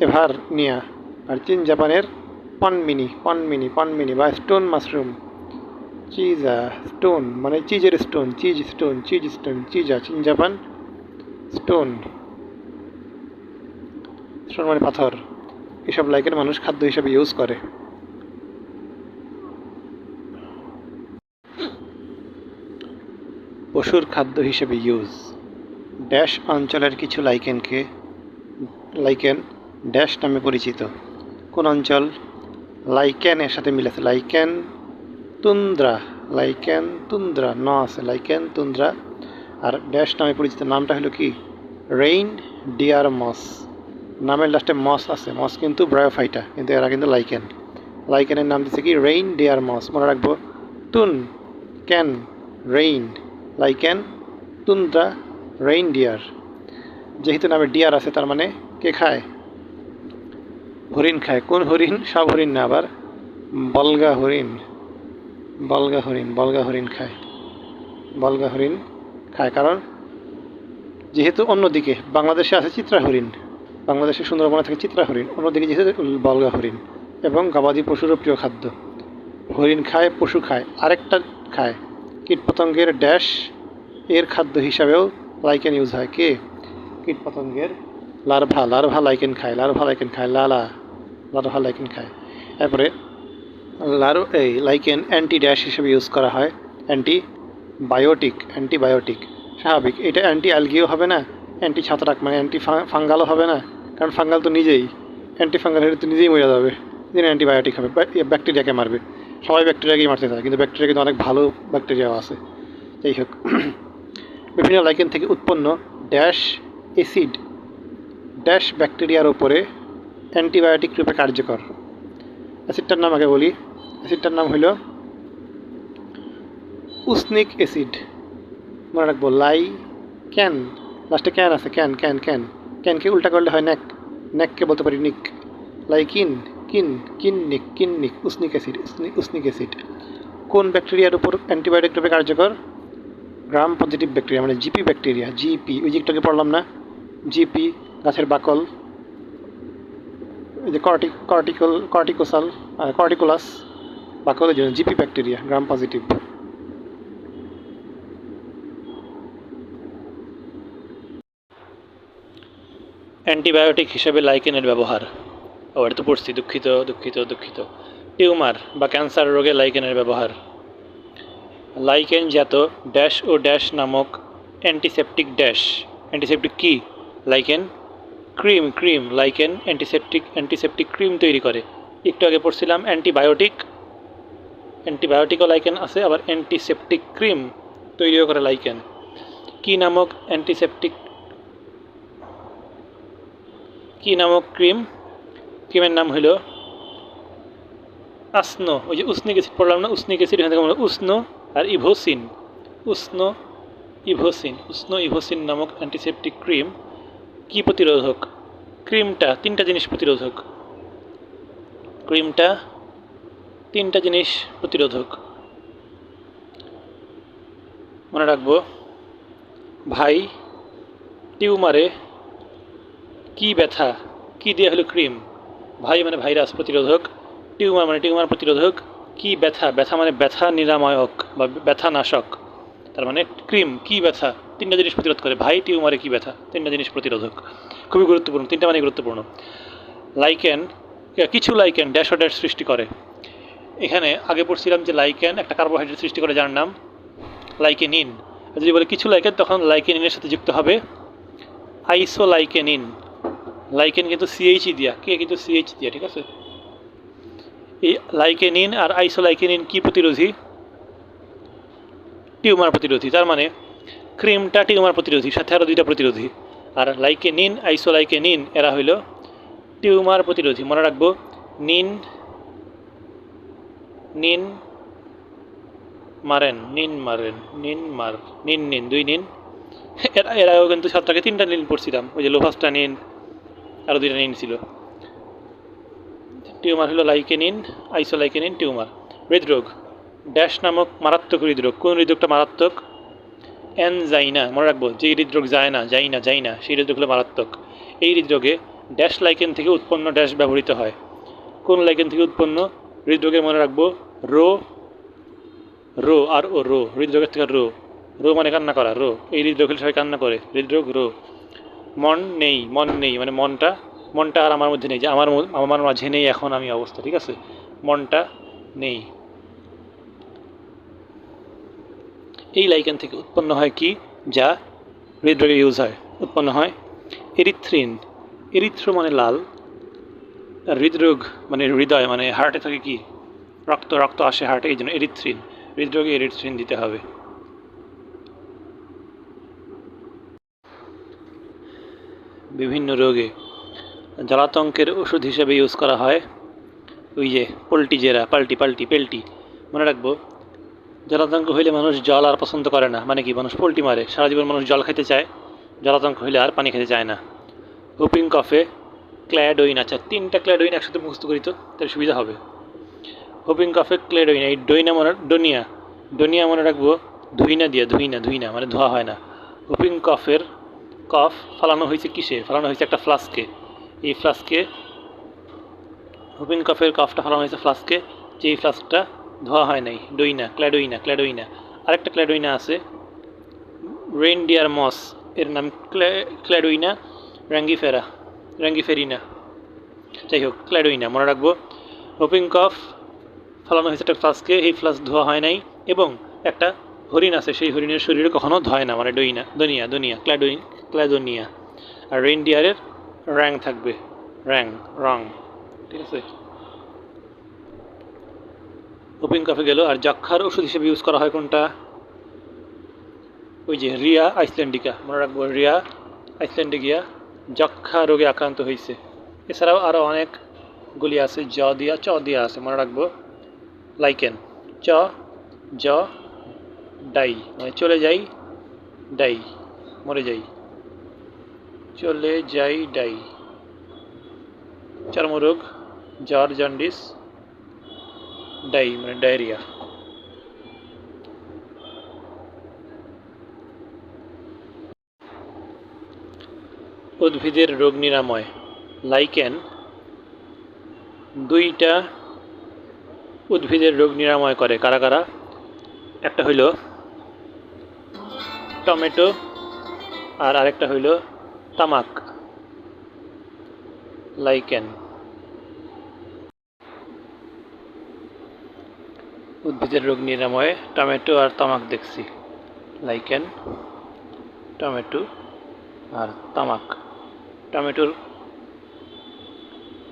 S1: এভারনিয়া, আর চীন জাপানের পন মিনি বা স্টোন মাশরুম। স্টোন মানে চিজের স্টোন, চিজা, চীন জাপান। স্টোন মানে পাথর। এসব লাইকেন মানুষ খাদ্য হিসেবে ইউজ করে। পশুর খাদ্য হিসেবে ইউজ। ড্যাশ অঞ্চলের কিছু লাইকেন ড্যাশ নামে পরিচিত। কোন অঞ্চল? লাইকেনের সাথে মিল আছে, লাইকেন তুন্দ্রা ন আছে, লাইকেন তুন্দ্রা। আর ড্যাশ নামে পরিচিত নামটা হলো কি? রেইন ডিয়ার মস। নামের লাস্টে মস আছে, মস কিন্তু ব্রায়োফাইটা, কিন্তু এরা কিন্তু লাইকেনের নাম দিচ্ছে কি? Reindeer moss. মনে রাখবো, ক্যান rain, lichen, tundra, reindeer. যেহেতু নামে ডিয়ার আছে, তার মানে কে খায়? হরিণ খায়। কোন হরিণ? সব হরিণ না, আবার বলগা হরিণ খায়। কারণ যেহেতু অন্যদিকে বাংলাদেশে আছে চিত্রা হরিণ, বাংলাদেশে সুন্দরবনে থাকে চিত্রা হরিণ, অন্যদিকে যেহেতু বলগা হরিণ। এবং গবাদি পশুরও প্রিয় খাদ্য। হরিণ খায়, পশু খায়, আরেকটা খায় কীটপতঙ্গের ড্যাশ, এর খাদ্য হিসাবেও লাইকেন ইউজ হয়। কে? কীটপতঙ্গের লার্ভা লাইকেন খায়, লার্ভা লাইকেন খায়। তারপরে এই লাইকেন অ্যান্টি ড্যাশ হিসেবে ইউজ করা হয়, অ্যান্টিবায়োটিক। স্বাভাবিক, এটা অ্যান্টি অ্যালগিও হবে না, অ্যান্টি ছত্রাক মানে অ্যান্টি ফাঙ্গালও হবে না, কারণ ফাঙ্গাল তো নিজেই অ্যান্টি ফাঙ্গাল হলে তো নিজেই মরে যাবে, যেন অ্যান্টিবায়োটিক হবে, ব্যাকটেরিয়াকে মারবে। সবাই ব্যাকটেরিয়াকেই মারতে চায়, কিন্তু ব্যাকটেরিয়া কিন্তু অনেক ভালো ব্যাকটেরিয়াও আছে। যাই হোক, বিভিন্ন লাইকেন থেকে উৎপন্ন ড্যাশ অ্যাসিড ড্যাশ ব্যাকটেরিয়ার উপরে অ্যান্টিবায়োটিক রূপে কার্যকর। অ্যাসিডটার নাম আগে বলি। অ্যাসিডটার নাম হইল উসনিক অ্যাসিড। মনে রাখবো, ক্যান, লাস্টে ক্যান আছে, ক্যানকে উল্টা করলে হয় নেককে বলতে পারি নিক। কিননিক, উসনিক অ্যাসিড। কোন ব্যাকটেরিয়ার উপর অ্যান্টিবায়োটিক রূপে কার্যকর? গ্রাম পজিটিভ ব্যাকটেরিয়া, মানে জিপি ব্যাকটেরিয়া। ওই যে একটু পড়লাম না, জিপি গাছের বাকল, এই যে কর্টিকুলাস বাকলের জন্য GP bacteria, gram positive. Antibiotic হিসেবে লাইকেনের ব্যবহার। এটা তো পড়ছি, দুঃখিত। টিউমার বা ক্যান্সার রোগে লাইকেনের ব্যবহার। লাইকেন জাত ড্যাশ ও ড্যাশ নামক অ্যান্টিসেপটিক ড্যাশ। অ্যান্টিসেপটিক কি? Lichen cream. Lichen antiseptic cream তৈরি করে। একটু আগে পড়ছিলাম অ্যান্টিবায়োটিকও লাইকেন আছে, আবার অ্যান্টিসেপটিক ক্রিম তৈরিও করে লাইকেন। কি নামক ক্রিমের নাম হইল আসনো। ওই যে উসনিক অ্যাসিড পড়লাম না, উসনিক অ্যাসিড, এখান থেকে উষ্ণ আর ইভোসিন নামক অ্যান্টিসেপটিক ক্রিম কি প্রতিরোধক? ক্রিমটা তিনটা জিনিস প্রতিরোধক। মনে রাখবো, ভাই টিউমারে কি ব্যথা, কি দিয়ে হলো ক্রিম? ভাই মানে ভাইরাস প্রতিরোধক, টিউমার মানে টিউমার প্রতিরোধক, কি ব্যথা মানে ব্যথা নিরাময়ক বা ব্যথা নাশক। তার মানে ক্রিম কি ব্যথা, তিনটা জিনিস প্রতিরোধ করে। ভাই টিউমারে কি ব্যথা, তিনটা জিনিস প্রতিরোধক। খুবই গুরুত্বপূর্ণ, তিনটা মানে গুরুত্বপূর্ণ। কিছু লাইকেন ড্যাশ ও ড্যাশ সৃষ্টি করে। এখানে আগে পড়ছিলাম যে লাইকেন একটা কার্বোহাইড্রেট সৃষ্টি করে, যার নাম লাইকেনিন। যদি বলে কিছু লাইকেন, তখন লাইকেনিনের সাথে যুক্ত হবে আইসোলাইকেনিন। লাইকেন কিন্তু সিএইচ দিয়া, কে কিন্তু সিএইচ দিয়া, ঠিক আছে। এই লাইকেনিন আর আইসোলাইকেনিন কি প্রতিরোধী? টিউমার প্রতিরোধী। তার মানে ক্রিমটা টিউমার প্রতিরোধী, সাথে আরও দুইটা প্রতিরোধী। আর লাইকেনিন আইসোলাইকেনিন এরা হইল টিউমার প্রতিরোধী। মনে রাখবো, নিন নিন মারেন, নিন মারেন, নিন মার, নিন নিন, দুই নিন। এরাও কিন্তু সাতটাকে 3টা নিন পড়ছিলাম, ওই যে লোফাসটা নিন, আরও 2টা নিন ছিল। টিউমার হলো লাইকেনিন আইসোলাইকেনিন টিউমার। হৃদরোগ, ড্যাশ নামক মারাত্মক হৃদরোগ। কোন হৃদরোগটা মারাত্মক? অ্যানজাইনা। মনে রাখবো, যে হৃদরোগ যায় না, সেই হৃদরোগ হলো মারাত্মক। এই হৃদরোগে ড্যাশ লাইকেন থেকে উৎপন্ন ড্যাশ ব্যবহৃত হয়। কোন লাইকেন থেকে উৎপন্ন? হৃদরোগের মনে রাখবো রো, রো আর ও রো, হৃদরোগের থেকে রো, রো মানে কান্না করা, রো। এই হৃদরোগ হলে সবাই কান্না করে, হৃদরোগ রো। মন নেই মানে মনটা আর আমার মধ্যে নেই, যে আমার মাঝে নেই এখন আমি অবস্থা, ঠিক আছে। মনটা নেই। এই লাইকেন থেকে উৎপন্ন হয় কি, যা হৃদরোগে ইউজ হয়, উৎপন্ন হয় এরিথ্রিন। এরিথ্রো মানে লাল, আর হৃদরোগ মানে হৃদয়, মানে হার্টে থাকে কি রক্ত আসে হার্টে, এই জন্য এরিথ্রিন। হৃদরোগে এরিথ্রিন দিতে হবে। বিভিন্ন রোগে জলাতঙ্কের ওষুধ হিসেবে ইউজ করা হয় ওই যে পেল্টি। মনে রাখবো, জলাতঙ্ক হইলে মানুষ জল আর পছন্দ করে না, মানে কি মানুষ পোল্টি মারে, সারা জীবন মানুষ জল খাইতে চায়, জলাতঙ্ক হইলে আর পানি খেতে চায় না। Whooping coffee ক্ল্যাডোইন। আচ্ছা, 3টা ক্ল্যাডোইন একসাথে মুখস্থ করি তো, তাহলে সুবিধা হবে। Whooping coffee ক্ল্যাডোইন। এই ডোইনা মনে ডোনিয়া মনে রাখবো, ধুইনা মানে ধোয়া হয় না। হুপিং কফের কফ ফালানো হয়েছে কিসে? ফালানো হয়েছে একটা ফ্লাস্কে। এই ফ্লাস্কে হুপিং কফের কফটা ফালানো হয়েছে ফ্লাস্কে, যেই ফ্লাস্কটা ধোয়া হয় নাই। ক্ল্যাডোইনা। আরেকটা ক্ল্যাডোইনা আছে, রেইনডিয়ার মস, এর নাম ক্ল্যাডোইনা র্যাঙ্গিফেরিনা। যাই হোক, ক্ল্যাডোইনা মনে রাখবো। হুপিং কফ ফালানো হয়েছে একটা ফ্লাস্কে, এই ফ্লাস্ক ধোয়া হয় নাই, এবং একটা হরিণ আছে, সেই হরিণের শরীরে কখনো ধয় না, মানে ক্ল্যাডোনিয়া। আর রেইনডিয়ারের রং থাকবে, রং, ঠিক আছে। হুপিং কফে গেল। আর যক্ষার ওষুধ হিসেবে ইউজ করা হয় কোনটা? ওই যে রিয়া আইসল্যান্ডিকা। মনে রাখবো, রিয়া আইসল্যান্ডিকা যক্ষা রোগে আক্রান্ত হয়েছে। এছাড়াও আরও অনেকগুলি আছে, চ দিয়া আছে, মনে রাখবো। লাইকেন, জ ডাই মানে চলে যাই, ডাই মরে যাই, চলে যাই ডাই। চর্মরোগ, জ্বর জন্ডিস, ডাই মানে ডায়রিয়া। উদ্ভিদের রোগ নিরাময়। লাইকেন 2টা উদ্ভিদের রোগ নিরাময় করে। কারা? একটা হইল টমেটো, আর আরেকটা হইল তামাক। লাইকেন উদ্ভিদের রোগ নিরাময়ে টমেটো আর তামাক দেখছি। লাইকেন, টমেটো আর তামাক।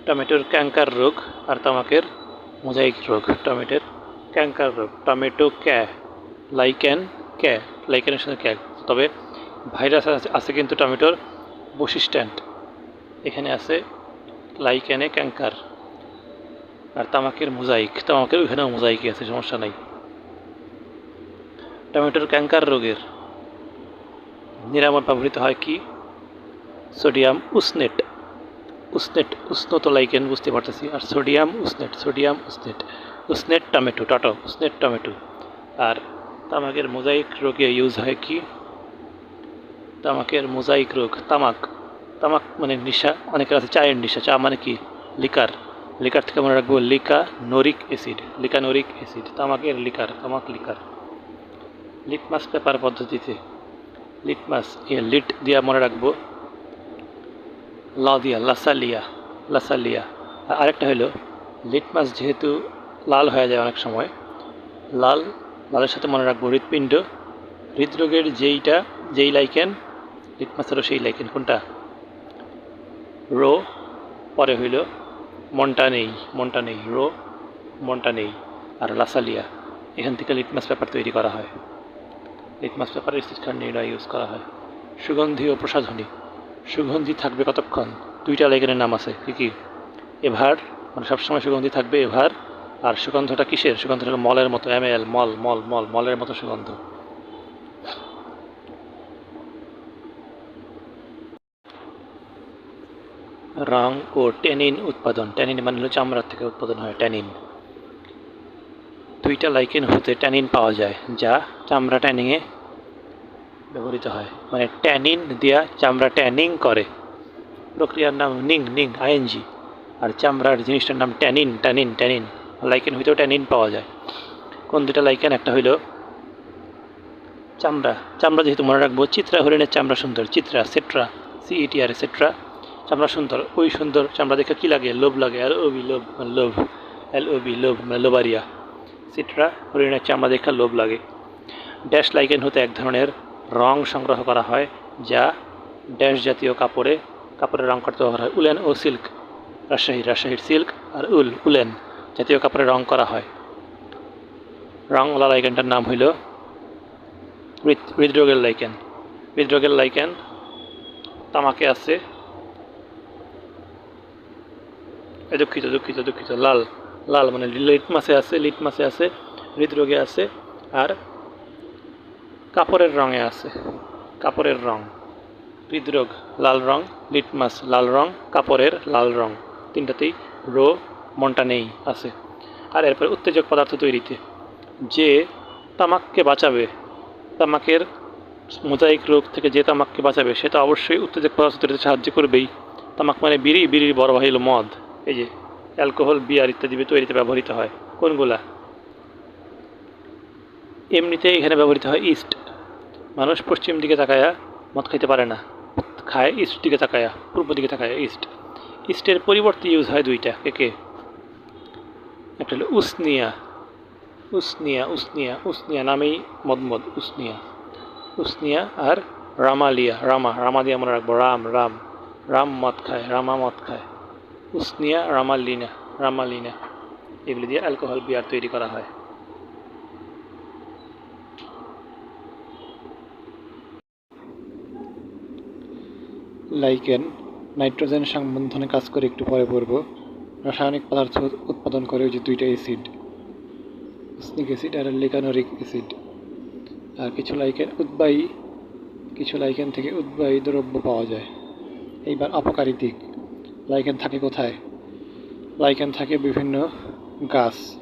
S1: টমেটোর ক্যাঙ্কার রোগ আর তামাকের মোজাইক রোগ। টমেটোর ক্যাঙ্কার রোগ, টমেটো লাইকেনের সাথে তবে ভাইরাস আছে কিন্তু টমেটোর বৈশিষ্ট্যান্ট এখানে আছে, লাইকেনে ক্যাঙ্কার। আর তামাকের ওইখানেও মোজাইক আছে, সমস্যা নাই। টমেটোর ক্যাঙ্কার রোগের নিরাময় ব্যবহৃত হয় কি? সোডিয়াম উসনেট, উষ্ণত লাইকেন বুঝতে পারতেছি। আর সোডিয়াম উসনেট টমেটো। আর তামাকের মোজাইক রোগে ইউজ হয় কি? তামাকের মোজাইক রোগ, তামাক মানে নেশা, অনেকের আছে চায়ের নেশা। চা মানে কি? লিকার থেকে মনে রাখবো লিকানোরিক অ্যাসিড। তামাকের তামাক লিকার। লিটমাস পেপার পদ্ধতিতে, লিট দিয়া মনে রাখবো, লাসালিয়া। আর আরেকটা হলো লিটমাস, যেহেতু লাল হয়ে যায় অনেক সময়, লালের সাথে মনে রাখবো হৃৎপিণ্ড, হৃদরোগের যেই লাইকেন, লিটমাসেরও সেই লাইকেন। কোনটা? রো, পরে হইল মন্টানেই, রো মন্টানেই আর লাসালিয়া। এখান থেকে লিটমাস পেপার তৈরি করা হয়। লিটমাস পেপারের স্টিকার নির্ণয় ইউজ করা হয়। সুগন্ধি ও প্রসাধনী। সুগন্ধি থাকবে কতক্ষণ? দুইটা লাইকেনের নাম আছে, কি? এভার, মানে সবসময় সুগন্ধি থাকবে এভার। আর সুগন্ধটা কিসের? সুগন্ধটা হলো মলের মতো, ML, মলের মতো সুগন্ধ। রং ও ট্যানিন উৎপাদন। ট্যানিন মানে হলো চামড়ার থেকে উৎপাদন হয় ট্যানিন। দুইটা লাইকেন হতে ট্যানিন পাওয়া যায়, যা চামড়া ট্যানিংয়ে ব্যবহৃত হয়। মানে ট্যানিন দিয়া চামড়া ট্যানিং করে, প্রক্রিয়ার নাম ING। আর চামড়ার জিনিসটার নাম ট্যানিন। লাইকেন হইতেও ট্যানিন পাওয়া যায়। কোন দুটা লাইকেন? একটা হইল চামড়া যেহেতু মনে রাখবো, চিত্রা হরিণের চামড়া সুন্দর, সেট্রা, CETRA, সেট্রা চামড়া সুন্দর। ওই সুন্দর চামড়া দেখে কি লাগে? লোভ লাগে। LOV, মানে লোবারিয়া। চিত্রা হরিণের চামড়া দেখে লোভ লাগে। ড্যাশ লাইকেন হতে এক ধরনের রং সংগ্রহ করা হয়, যা ড্যাশ জাতীয় কাপড়ের রং করতে ব্যবহার হয়। উলেন ও সিল্ক। রাজশাহীর সিল্ক আর উলেন জাতীয় কাপড়ে রং করা হয়। রংওয়ালা লাইকেনটার নাম হইল হৃদরোগের লাইকেন। তামাকে আছে, দুঃখিত, লাল মানে লিটমাসে আছে, হৃদরোগে আছে, আর কাপড়ের রঙে আছে। কাপড়ের রং, হৃদরোগ লাল রং, লিটমাস লাল রং, কাপড়ের লাল রং, তিনটাতেই রো মন্টানেই আছে। আর এরপর উত্তেজক পদার্থ তৈরিতে যে তামাককে বাঁচাবে, তামাকের মোজাইক রোগ থেকে যে তামাককে বাঁচাবে, সেটা অবশ্যই উত্তেজক পদার্থ তৈরিতে সাহায্য করবেই। তামাক মানে বিড়ির বড় ভাই হলো মদ। এই যে অ্যালকোহল, বিয়ার ইত্যাদি তৈরিতে ব্যবহৃত হয়। কোনগুলা? এমনিতে এখানে ব্যবহৃত হয় ইস্ট। মানুষ পশ্চিম দিকে তাকায়া মদ খাইতে পারে না, খায় ইস্ট দিকে তাকায়া, পূর্ব দিকে তাকায়া। ইস্টের পরিবর্তে ইউজ হয় দুইটা। কে? একটা হলো উসনিয়া নামেই মদমদ, উসনিয়া আর রামা দিয়ে মনে রাখবো। রাম মদ খায়, রামা মদ খায়। উসনিয়া, রামালিনা এগুলি দিয়ে অ্যালকোহল, বিয়ার তৈরি করা হয়। লাইকেন নাইট্রোজেন সংবন্ধনে কাজ করে, একটু পরে পড়ব। রাসায়নিক পদার্থ উৎপাদন করে ওই যে দুইটা অ্যাসিড, স্নিক অ্যাসিড আর লিকানোরিক অ্যাসিড। আর কিছু লাইকেন থেকে উদ্বায়ী দ্রব্য পাওয়া যায়। এইবার অপকারী দিক। লাইকেন থাকে কোথায়? লাইকেন থাকে বিভিন্ন গাছ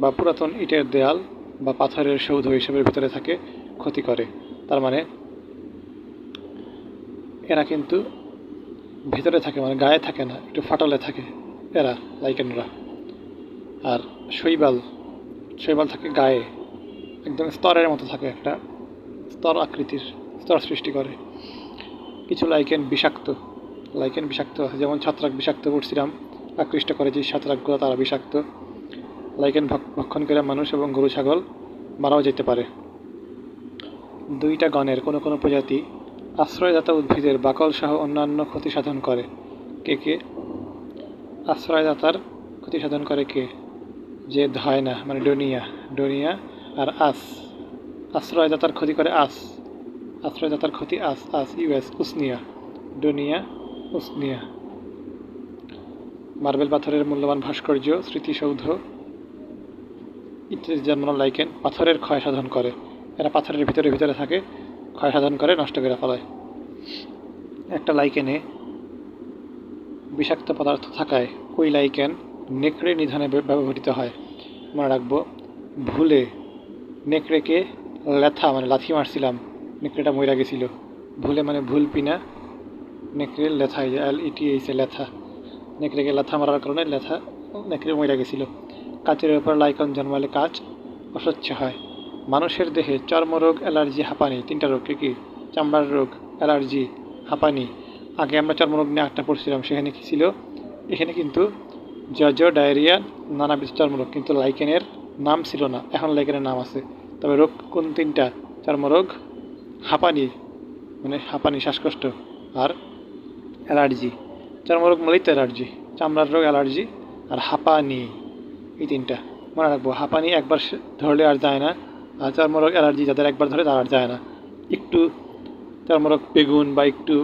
S1: বা পুরাতন ইটের দেয়াল বা পাথরের সৌধ হিসেবে ভিতরে থাকে, ক্ষতি করে। তার মানে এরা কিন্তু ভিতরে থাকে, মানে গায়ে থাকে না, একটু ফাটলে থাকে এরা, লাইকেনরা। আর শৈবাল থাকে গায়ে, একদম স্তরের মতো থাকে, একটা স্তর আকৃতির স্তর সৃষ্টি করে। কিছু লাইকেন বিষাক্ত আছে, যেমন ছত্রাক বিষাক্ত পড়ছিলাম, আকৃষ্ট করে যে ছত্রাকগুলো, তারা বিষাক্ত। লাইকেন ভক্ষণ করে মানুষ এবং গরু ছাগল মারাও যেতে পারে। দুইটা গণের কোনো প্রজাতি আশ্রয়দাতা উদ্ভিদের বাকল সহ অন্যান্য ক্ষতি সাধন করে। কে? আশ্রয়দাতার ক্ষতি সাধন করে কে? যে হয় না, মানে ডোনিয়া আর আশ্রয়দাতার ক্ষতি করে আশ্রয়দাতার ক্ষতি US, উসনিয়া। মার্বেল পাথরের মূল্যবান ভাস্কর্য, স্মৃতিসৌধ ইত্যাদি জন্মানো লাইকেন পাথরের ক্ষয় সাধন করে। এরা পাথরের ভিতরে থাকে, ক্ষয় সাধন করে, নষ্ট করে ফেলায়। একটা লাইকেনে বিষাক্ত পদার্থ থাকায় ওই লাইকেন নেকড়ে নিধনে ব্যবহৃত হয়। মনে রাখবো, ভুলে নেকড়েকে মানে লাথি মারছিলাম, নেকড়েটা মইরা গেছিল। ভুলে মানে ভুলপিনা, নেকড়ের লেথা, LETH, লেথা। নেকড়েকে লেথা মারার কারণে নেকড়ে মইরা গেছিল। কাচের উপর লাইকন জন্মালে কাচ অস্বচ্ছ হয়। মানুষের দেহে চর্মরোগ, অ্যালার্জি, হাঁপানি, তিনটা রোগ। কি? চামড়ার রোগ, অ্যালার্জি, হাঁপানি। আগে আমরা চর্মরোগ নিয়ে একটা পড়ছিলাম, সেখানে কী ছিল? এখানে কিন্তু ডায়রিয়া, নানাবিধ চর্মরোগ, কিন্তু লাইকেনের নাম ছিল না। এখন লাইকেনের নাম আছে, তবে রোগ কোন তিনটা? চর্মরোগ, হাঁপানি মানে হাঁপানি শ্বাসকষ্ট, আর অ্যালার্জি। চর্মরোগ বলেই তো অ্যালার্জি, চামড়ার রোগ অ্যালার্জি, আর হাঁপানি, এই তিনটা মনে রাখবো। হাঁপানি একবার ধরলে আর যায় না, আর চর্মরোগ অ্যালার্জি যাদের একবার ধরে তার আর যায় না। একটু চর্মরোগ বেগুন বা একটু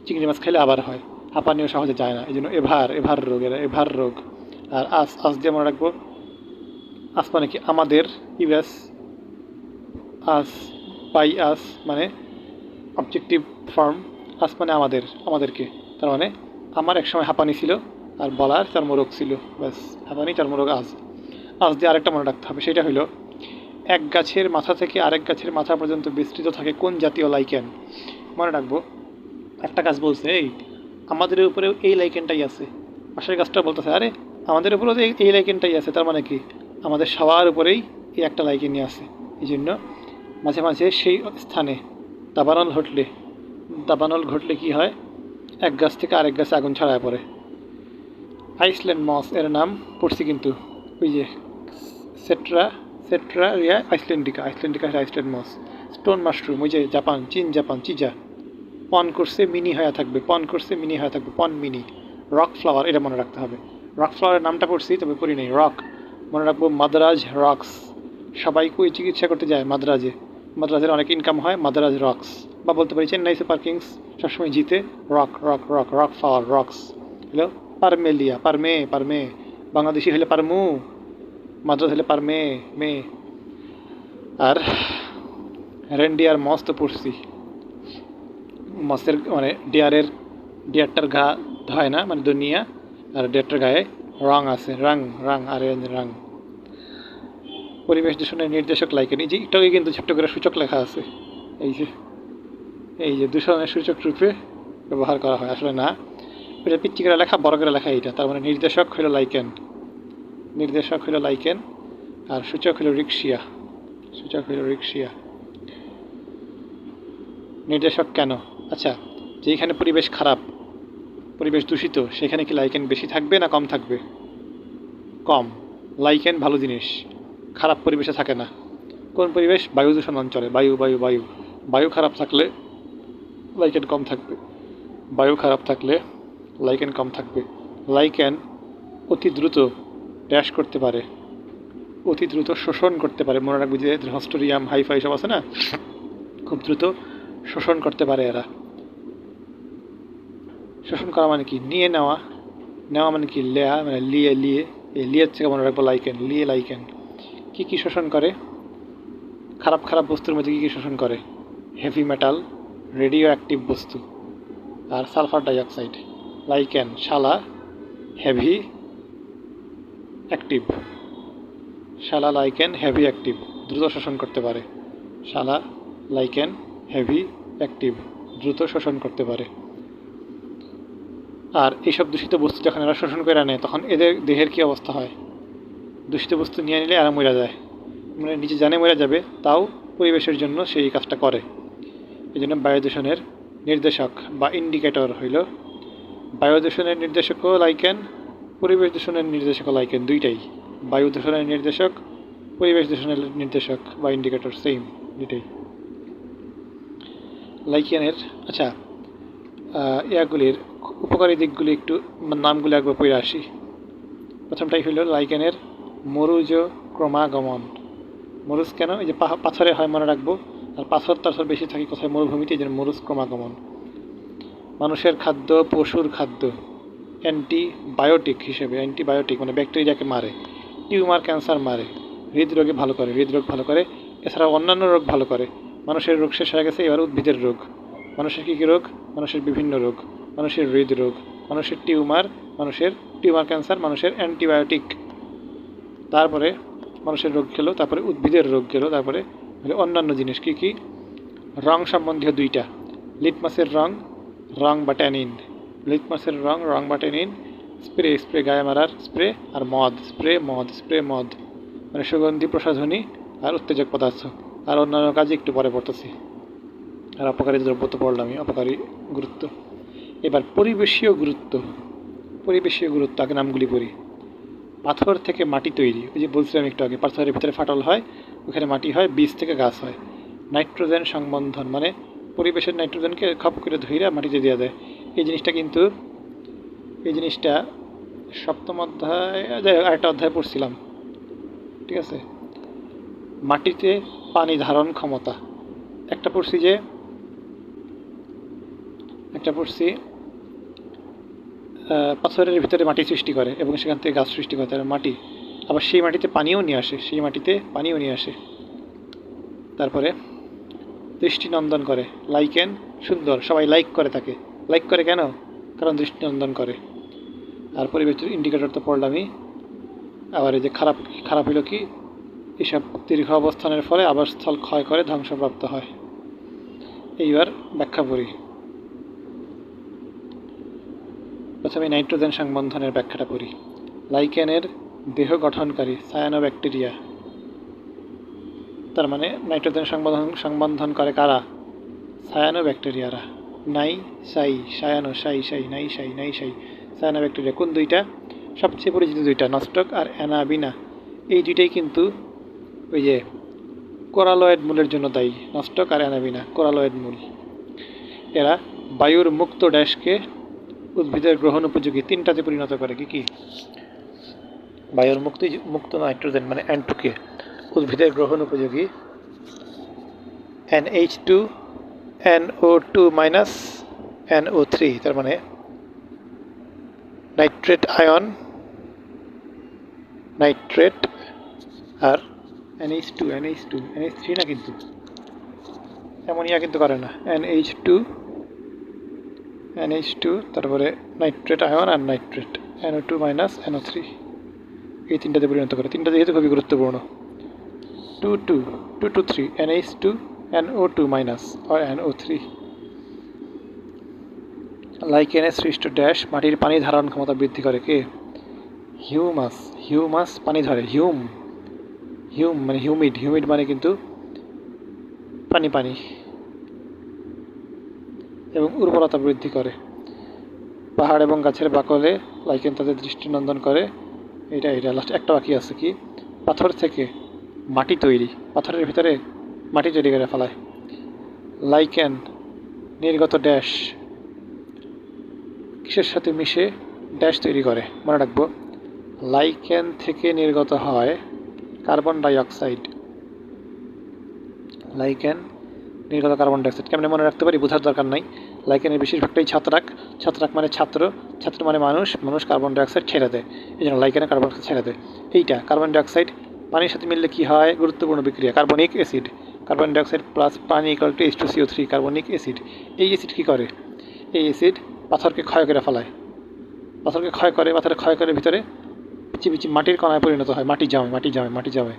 S1: চিংড়ি মাছ খাইলে আবার হয়, হাঁপানিও সহজে যায় না। এই জন্য এভার রোগ, এভার রোগ। আর আস দিয়ে মনে রাখবো, আস মানে কি আমাদের, ইউএস, আস বাই আস মানে অবজেক্টিভ ফর্ম, আস মানে আমাদেরকে। তার মানে আমার একসময় হাঁপানি ছিল আর বলার চর্মরোগ ছিল, ব্যাস হাঁপানি চর্মরোগ আজ। আজ দিয়ে আরেকটা মনে রাখতে হবে, সেটা হলো এক গাছের মাথা থেকে আরেক গাছের মাথা পর্যন্ত বিস্তৃত থাকে কোন জাতীয় লাইকেন। মনে রাখবো, একটা গাছ বলছে এই আমাদের উপরেও এই লাইকেনটাই আছে, পাশের গাছটা বলতেছে আরে আমাদের উপরেও এই লাইকেনটাই আছে, তার মানে কি আমাদের সবার উপরেই এই একটা লাইকেনই আছে। এই জন্য মাঝে মাঝে সেই স্থানে দাবানল ঘটলে কি হয়, এক গাছ থেকে আরেক গাছে আগুন ছড়ায় পড়ে। আইসল্যান্ড মস এর নাম পড়ছি কিন্তু, ওই যে সেট্রারিয়া আইসল্যান্ডিকা আইসল্যান্ড মস। স্টোন মাশরুম, ওই যে চীন জাপান চিজা, পন করছে মিনি হয়ে থাকবে, পন মিনি। রক ফ্লাওয়ার, এটা মনে রাখতে হবে। রক ফ্লাওয়ারের নামটা পড়ছি তবে পড়ি নেই, রক মনে রাখবো। মাদ্রাজ রক্স, সবাই কই চিকিৎসা করতে যায় মাদ্রাজের অনেক ইনকাম হয়, মাদ্রাজ রক্স। বা বলতে পারি চেন্নাই সুপার কিংস সবসময় জিতে, রক ফ্লাওয়ার রক্স। হলো পারমে, বাংলাদেশি হলে পারমু, মাদ্রাজ হলে পারমে মে। আর রেন্ডিয়ার মস তো পড়ছি, মাছের মানে ডিয়ারটার গা ধয় না মানে দুনিয়া, আর ডিয়ারটার গায়ে রং আছে, রাং। পরিবেশ দূষণের নির্দেশক লাইকেন, এই যে একটু কিন্তু ছোট্ট করে সূচক লেখা আছে, এই যে দূষণের সূচক রূপে ব্যবহার করা হয়, আসলে না, এটা পিচ্ছি করে লেখা, বড় করে লেখা এইটা। তার মানে নির্দেশক হলো লাইকেন, আর সূচক হলো রিক্সিয়া। নির্দেশক কেন? আচ্ছা, যেখানে পরিবেশ খারাপ, পরিবেশ দূষিত, সেখানে কি লাইকেন বেশি থাকবে না কম থাকবে? কম। লাইকেন ভালো জিনিস, খারাপ পরিবেশে থাকে না। কোন পরিবেশ? বায়ু দূষণ অঞ্চলে, বায়ু খারাপ থাকলে লাইকেন কম থাকবে। লাইকেন অতি দ্রুত ড্যাশ করতে পারে, অতি দ্রুত শোষণ করতে পারে। মনে রাখবে যে হস্টোরিয়াম হাইফাই সব আছে না, খুব দ্রুত শোষণ করতে পারে এরা। শোষণ করা মানে কি? নিয়ে নেওয়া মানে কি? লেয়া মানে লিয়ে, এই লিয়ের থেকে মনে রাখবো লাইকেন। কি শোষণ করে? খারাপ বস্তুর মধ্যে কি শোষণ করে? হেভি মেটাল, রেডিও অ্যাক্টিভ বস্তু, আর সালফার ডাইঅক্সাইড। লাইকেন শালা হেভি অ্যাক্টিভ, দ্রুত শোষণ করতে পারে। আর এইসব দূষিত বস্তু যখন এরা শোষণ করে নেয়, তখন এদের দেহের কি অবস্থা হয়? দূষিত বস্তু নিয়ে নিলে এরা মরে যায়, মানে নিজে জানে মরে যাবে, তাও পরিবেশের জন্য সেই কাজটা করে। এই জন্য বায়ু দূষণের নির্দেশক বা ইন্ডিকেটর হইল, বায়ু দূষণের নির্দেশকও লাইকেন, পরিবেশ দূষণের নির্দেশকও লাইকেন, দুইটাই। বায়ু দূষণের নির্দেশক, পরিবেশ দূষণের নির্দেশক বা ইন্ডিকেটর সেম, দুইটাই লাইকেনের। আচ্ছা, ইয়াগুলির উপকারী দিকগুলি একটু নামগুলি একবার পড়ে আসি। প্রথমটাই হইল লাইকেনের মরুজ ক্রমাগমন। মরুজ কেন? এই যে পাথরে হয় মনে রাখবো, আর পাথর বেশি থাকে কোথায়? মরুভূমিতে, এই জন্য মরুজ ক্রমাগমন। মানুষের খাদ্য, পশুর খাদ্য, অ্যান্টিবায়োটিক মানে ব্যাকটেরিয়াকে মারে, টিউমার ক্যান্সার মারে, হৃদরোগ ভালো করে, এছাড়াও অন্যান্য রোগ ভালো করে। মানুষের রোগ শেষ হয়ে গেছে, এবার উদ্ভিদের রোগ। মানুষের কী রোগ? মানুষের বিভিন্ন রোগ, মানুষের হৃদরোগ, মানুষের টিউমার ক্যান্সার, মানুষের অ্যান্টিবায়োটিক। তারপরে মানুষের রোগ গেল, তারপরে উদ্ভিদের রোগ গেল, তারপরে অন্যান্য জিনিস কি? রং সম্বন্ধীয় দুইটা, লিটমাসের রং বা ট্যানিন। স্প্রে গায়ে মারার স্প্রে, আর মদ মানে সুগন্ধি প্রসাধনী আর উত্তেজক পদার্থ। আর অন্যান্য কাজে একটু পরে পড়তেছি। আর অপকারী দ্রব্য তো পড়লামই, অপকারী গুরুত্ব। এবার পরিবেশীয় গুরুত্ব আগে নামগুলি পড়ি। পাথর থেকে মাটি তৈরি, ওই যে বলছিলাম একটু আগে, পাথরের ভিতরে ফাটল হয়, ওখানে মাটি হয়, বীজ থেকে গাছ হয়। নাইট্রোজেন সংবন্ধন, মানে পরিবেশের নাইট্রোজেনকে খপ করে ধইরা মাটিতে দিয়ে দেয়। এই জিনিসটা সপ্তম অধ্যায়, আরেকটা অধ্যায় পড়ছিলাম, ঠিক আছে। মাটিতে পানি ধারণ ক্ষমতা একটা পড়ছি পাথরের ভিতরে মাটি সৃষ্টি করে এবং সেখান থেকে গাছ সৃষ্টি করে, তার মাটি আবার সেই মাটিতে পানিও নিয়ে আসে। তারপরে দৃষ্টিনন্দন করে, লাইকেন সুন্দর, সবাই লাইক করে তাকে। লাইক করে কেন? কারণ দৃষ্টিনন্দন করে। আর পরিবেশের ইন্ডিকেটর তো পড়লামই। আবার এই যে খারাপ হলো কি, এসব দীর্ঘ অবস্থানের ফলে আবাসস্থল ক্ষয় করে ধ্বংসপ্রাপ্ত হয়। এইবার ব্যাখ্যা করি। প্রথমে নাইট্রোজেন সংবন্ধনের ব্যাখ্যাটা করি। লাইকেনের দেহ গঠনকারী সায়ানোব্যাকটেরিয়া, তার মানে নাইট্রোজেন সংবন্ধন করে কারা? সায়ানোব্যাকটেরিয়ারা। সায়ানোব্যাকটেরিয়া কোন দুইটা? সবচেয়ে পরিচিত দুইটা, নস্টক আর অ্যানাবিনা। এই দুইটাই কিন্তু ওই যে কোরালয়েড মূলের জন্য দায়ী। নস্টক আর অ্যানাবিনা কোরালয়েড মূল। এরা বায়ুর মুক্ত ড্যাশকে উদ্ভিদের গ্রহণ উপযোগী তিনটাতে পরিণত করে। কি? বায়ুর মুক্ত নাইট্রোজেন মানে N2কে উদ্ভিদের গ্রহণ উপযোগী NH2, NO2 মাইনাস NO3, তার মানে নাইট্রেট আয়ন, নাইট্রেট আর NH2 NH3 না, কিন্তু অ্যামোনিয়া কিন্তু করে না। NH2, তারপরে নাইট্রেট আয়ন আর নাইট্রেট NO2 মাইনাস NO3, এই তিনটাতে পরিণত করে। তিনটা যেহেতু খুবই গুরুত্বপূর্ণ। 2 to 3 NH2, NO2 minus R NO3। লাইকেনের সৃষ্ট ড্যাশ মাটির পানি ধারণ ক্ষমতা বৃদ্ধি করে। কে? হিউমাস পানি ধরে। হিউম মানে হিউমিড মানে কিন্তু পানি এবং উর্বরতা বৃদ্ধি করে। পাহাড় এবং গাছের বাকলে লাইকেন তাদের দৃষ্টিনন্দন করে। এটা লাস্ট একটা বাকি আছে, কি? পাথর থেকে মাটি তৈরি, পাথরের ভিতরে মাটি তৈরি করে ফেলায়। লাইকেন নির্গত ড্যাশ কিসের সাথে মিশে ড্যাশ তৈরি করে? মনে রাখবো, লাইকেন থেকে নির্গত হয় কার্বন ডাইঅক্সাইড। লাইকেন নির্গত কার্বন ডাইঅক্সাইড কেমনে মনে রাখতে পারি? বোঝার দরকার নাই। লাইকেনের বেশিরভাগটাই ছত্রাক মানে ছাত্র মানে মানুষ কার্বন ডাইঅক্সাইড ছেড়ে দেয়, এই জন্য লাইকেনে কার্বন ডাইঅক্সাইড ছেড়ে দেয়। এইটা কার্বন ডাইঅক্সাইড পানির সাথে মিললে কি হয়? গুরুত্বপূর্ণ বিক্রিয়া, carbonic acid. Carbon dioxide plus পানি = H2CO3, কার্বনিক অ্যাসিড। এই অ্যাসিড কী করে? এই অ্যাসিড পাথরকে ক্ষয় করে ফেলায়। পাথরের ক্ষয় করে ভিতরে পিচি মাটির কণায় পরিণত হয়। মাটি জমে।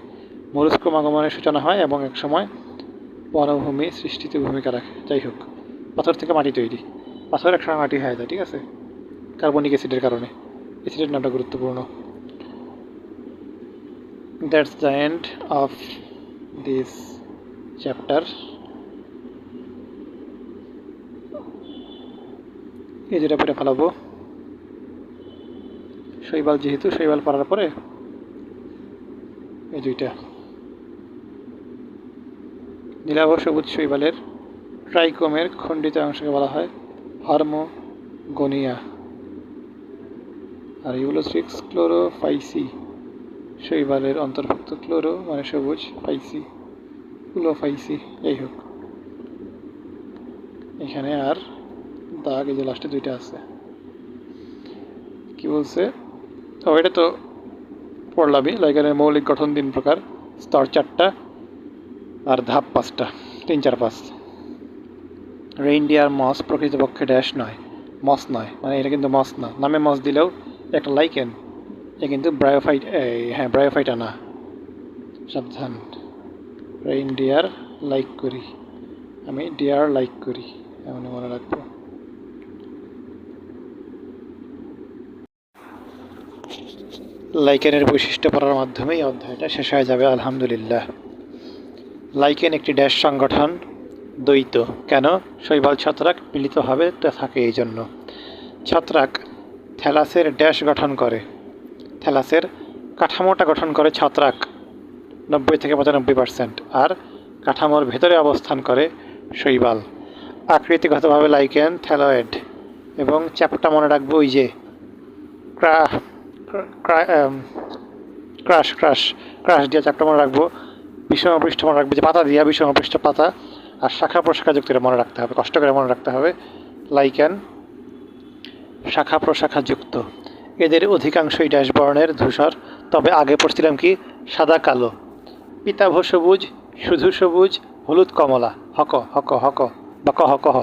S1: মরুস্ক্রম আগমনের সূচনা হয় এবং এক সময় বনভূমি সৃষ্টিতে ভূমিকা রাখে। যাই হোক, পাথর থেকে মাটি তৈরি, পাথর একসময় মাটি হয়ে যায়, ঠিক আছে, কার্বনিক অ্যাসিডের কারণে। অ্যাসিডের নামটা গুরুত্বপূর্ণ। That's the end of this chapter. এই যেটা পড়ে ফেলাবো, শৈবাল পড়ার পরে এই দুইটা নীলাভ সবুজ শৈবালের ট্রাইকোমের খণ্ডিত অংশকে বলা হয় হরমোগোনিয়া। আর ইউলোথ্রিক্স ক্লোরোফাইসি শৈবালের অন্তর্ভুক্ত। ক্লোরো মানে সবুজ, ফাইসি ক্লোরোফাইসি। যাই হোক, এখানে আর দাগ এই যে লাস্টে দুইটা আছে। কি বলছে? এটা তো পড়লামই। লাইকেনের মৌলিক গঠন 3 প্রকার, স্তর 4টা আর ধাপ 5টা, 3, 4, 5। রেইনডিয়ার মস প্রকৃতপক্ষে ড্যাশ নয়, মস নয়, মানে এটা কিন্তু মস না। নামে মস দিলেও একটা লাইকেন, এ কিন্তু ব্রায়োফাইটা না, সাবধান। রেইনডিয়ার লাইক করি, আমি ডিয়ার লাইক করি, এমন মনে রাখবো। লাইকেনের বৈশিষ্ট্য পড়ার মাধ্যমে এই অধ্যায়টা শেষ হয়ে যাবে আলহামদুলিল্লাহ। লাইকেন একটি ড্যাশ সংগঠন, দ্বৈত। কেন? শৈবাল ছত্রাক মিলিতভাবে থাকে, এই জন্য। ছত্রাক থ্যালাসের ড্যাশ গঠন করে, থ্যালাসের কাঠামোটা গঠন করে ছত্রাক 90 থেকে 95%, আর কাঠামোর ভেতরে অবস্থান করে শৈবাল। আকৃতিগতভাবে লাইকেন থ্যালয়েড। এবং চ্যাপ্টা মনে রাখবো ওই যে ক্রাশ ক্রাশ ক্রাশ ক্রাশ দিয়ে চ্যাপ্টা মনে রাখবো। বিষমপৃষ্ঠ মনে রাখবো, যে পাতা দিয়া বিষমপৃষ্ঠ পাতা। আর শাখা প্রশাখাযুক্ত মনে রাখতে হবে, কষ্ট করে মনে রাখতে হবে। লাইকেন শাখা প্রশাখাযুক্ত। এদের অধিকাংশই ড্যাশ বর্ণের, ধূসর। তবে আগে পড়ছিলাম কি সাদা কালো। পিতাভ সবুজ, শুধু সবুজ, হলুদ কমলা। হক হক হক বা কহ কহ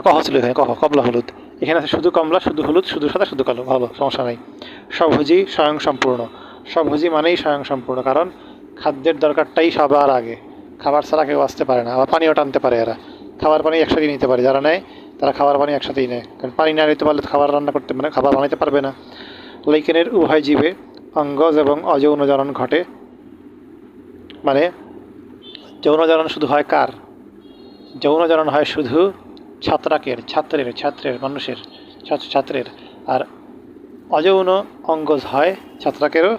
S1: কহ ছিল এখানে, কহ কমলা হলুদ। এখানে আছে শুধু কমলা, শুধু হলুদ, শুধু সাদা, শুধু কালো। ভালো, সমস্যা নাই। স্বভোজী, স্বয়ংসম্পূর্ণ। স্বভোজী মানেই স্বয়ংসম্পূর্ণ, কারণ খাদ্যের দরকারটাই সবার আগে। খাবার ছাড়া কেউ আসতে পারে না। আবার পানিও টানতে পারে এরা, খাবার পানি একসাথেই নিতে পারে। যারা নেয় তারা খাবার পানি একসাথেই নেয়, কারণ পানি না নিতে পারলে খাবার রান্না করতে মানে খাবার বানাতে পারবে না। লাইকেনের উভয় জীবে অঙ্গজ এবং অযৌন জনন ঘটে। মানে যৌন জনন শুধু হয় কার? যৌন জনন হয় শুধু ছাত্রের, মানুষের, ছাত্রের। আর অযৌন অঙ্গজ হয় ছাত্রাকেরও,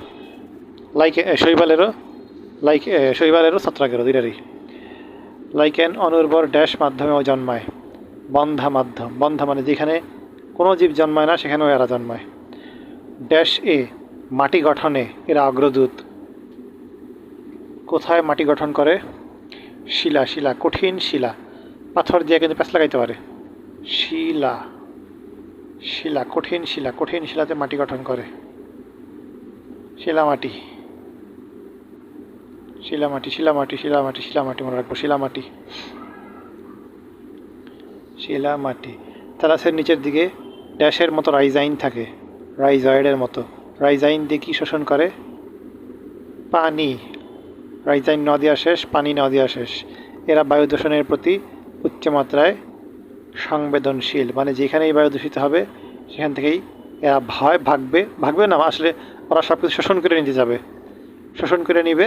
S1: শৈবালেরও, শৈবালেরও ছত্রাকেরও, দুইটারই। লাইকেন অনুর্বর ড্যাশ মাধ্যমেও জন্মায়। বন্ধা মাধ্যম। বন্ধা মানে যেখানে কোনো জীব জন্মায় না সেখানেও এরা জন্মায়। ড্যাশ এ মাটি গঠনে এরা অগ্রদূত। কোথায় মাটি গঠন করে? শিলা, শিলা, কঠিন শিলা। পাথর দিয়ে কিন্তু প্যাঁচ লাগাইতে পারে। শিলা, শিলা, কঠিন শিলা, কঠিন শিলাতে মাটি গঠন করে। শিলামাটি, শিলামাটি, শিলামাটি, শিলামাটি, শিলামাটি মনে রাখবো। শিলামাটি, শিলামাটি। তালাসের নিচের দিকে ড্যাশের মতো রাইজাইন থাকে, রাইজয়েডের মতো। রাইজাইন দিয়ে কী শোষণ করে? পানি। রাইজাইন ন দেওয়া শেষ, পানি ন দেওয়া শেষ। এরা বায়ু দূষণের প্রতি উচ্চমাত্রায় সংবেদনশীল। মানে যেখানেই বায়ু দূষিত হবে সেখান থেকেই এরা ভাগবে না, আসলে ওরা সব কিছু শোষণ করে নিতে যাবে, শোষণ করে নিবে,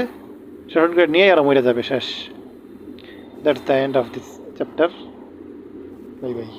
S1: শোষণ করে নিয়ে এরা মরে যাবে, শেষ। That's the end of this chapter. Bye bye.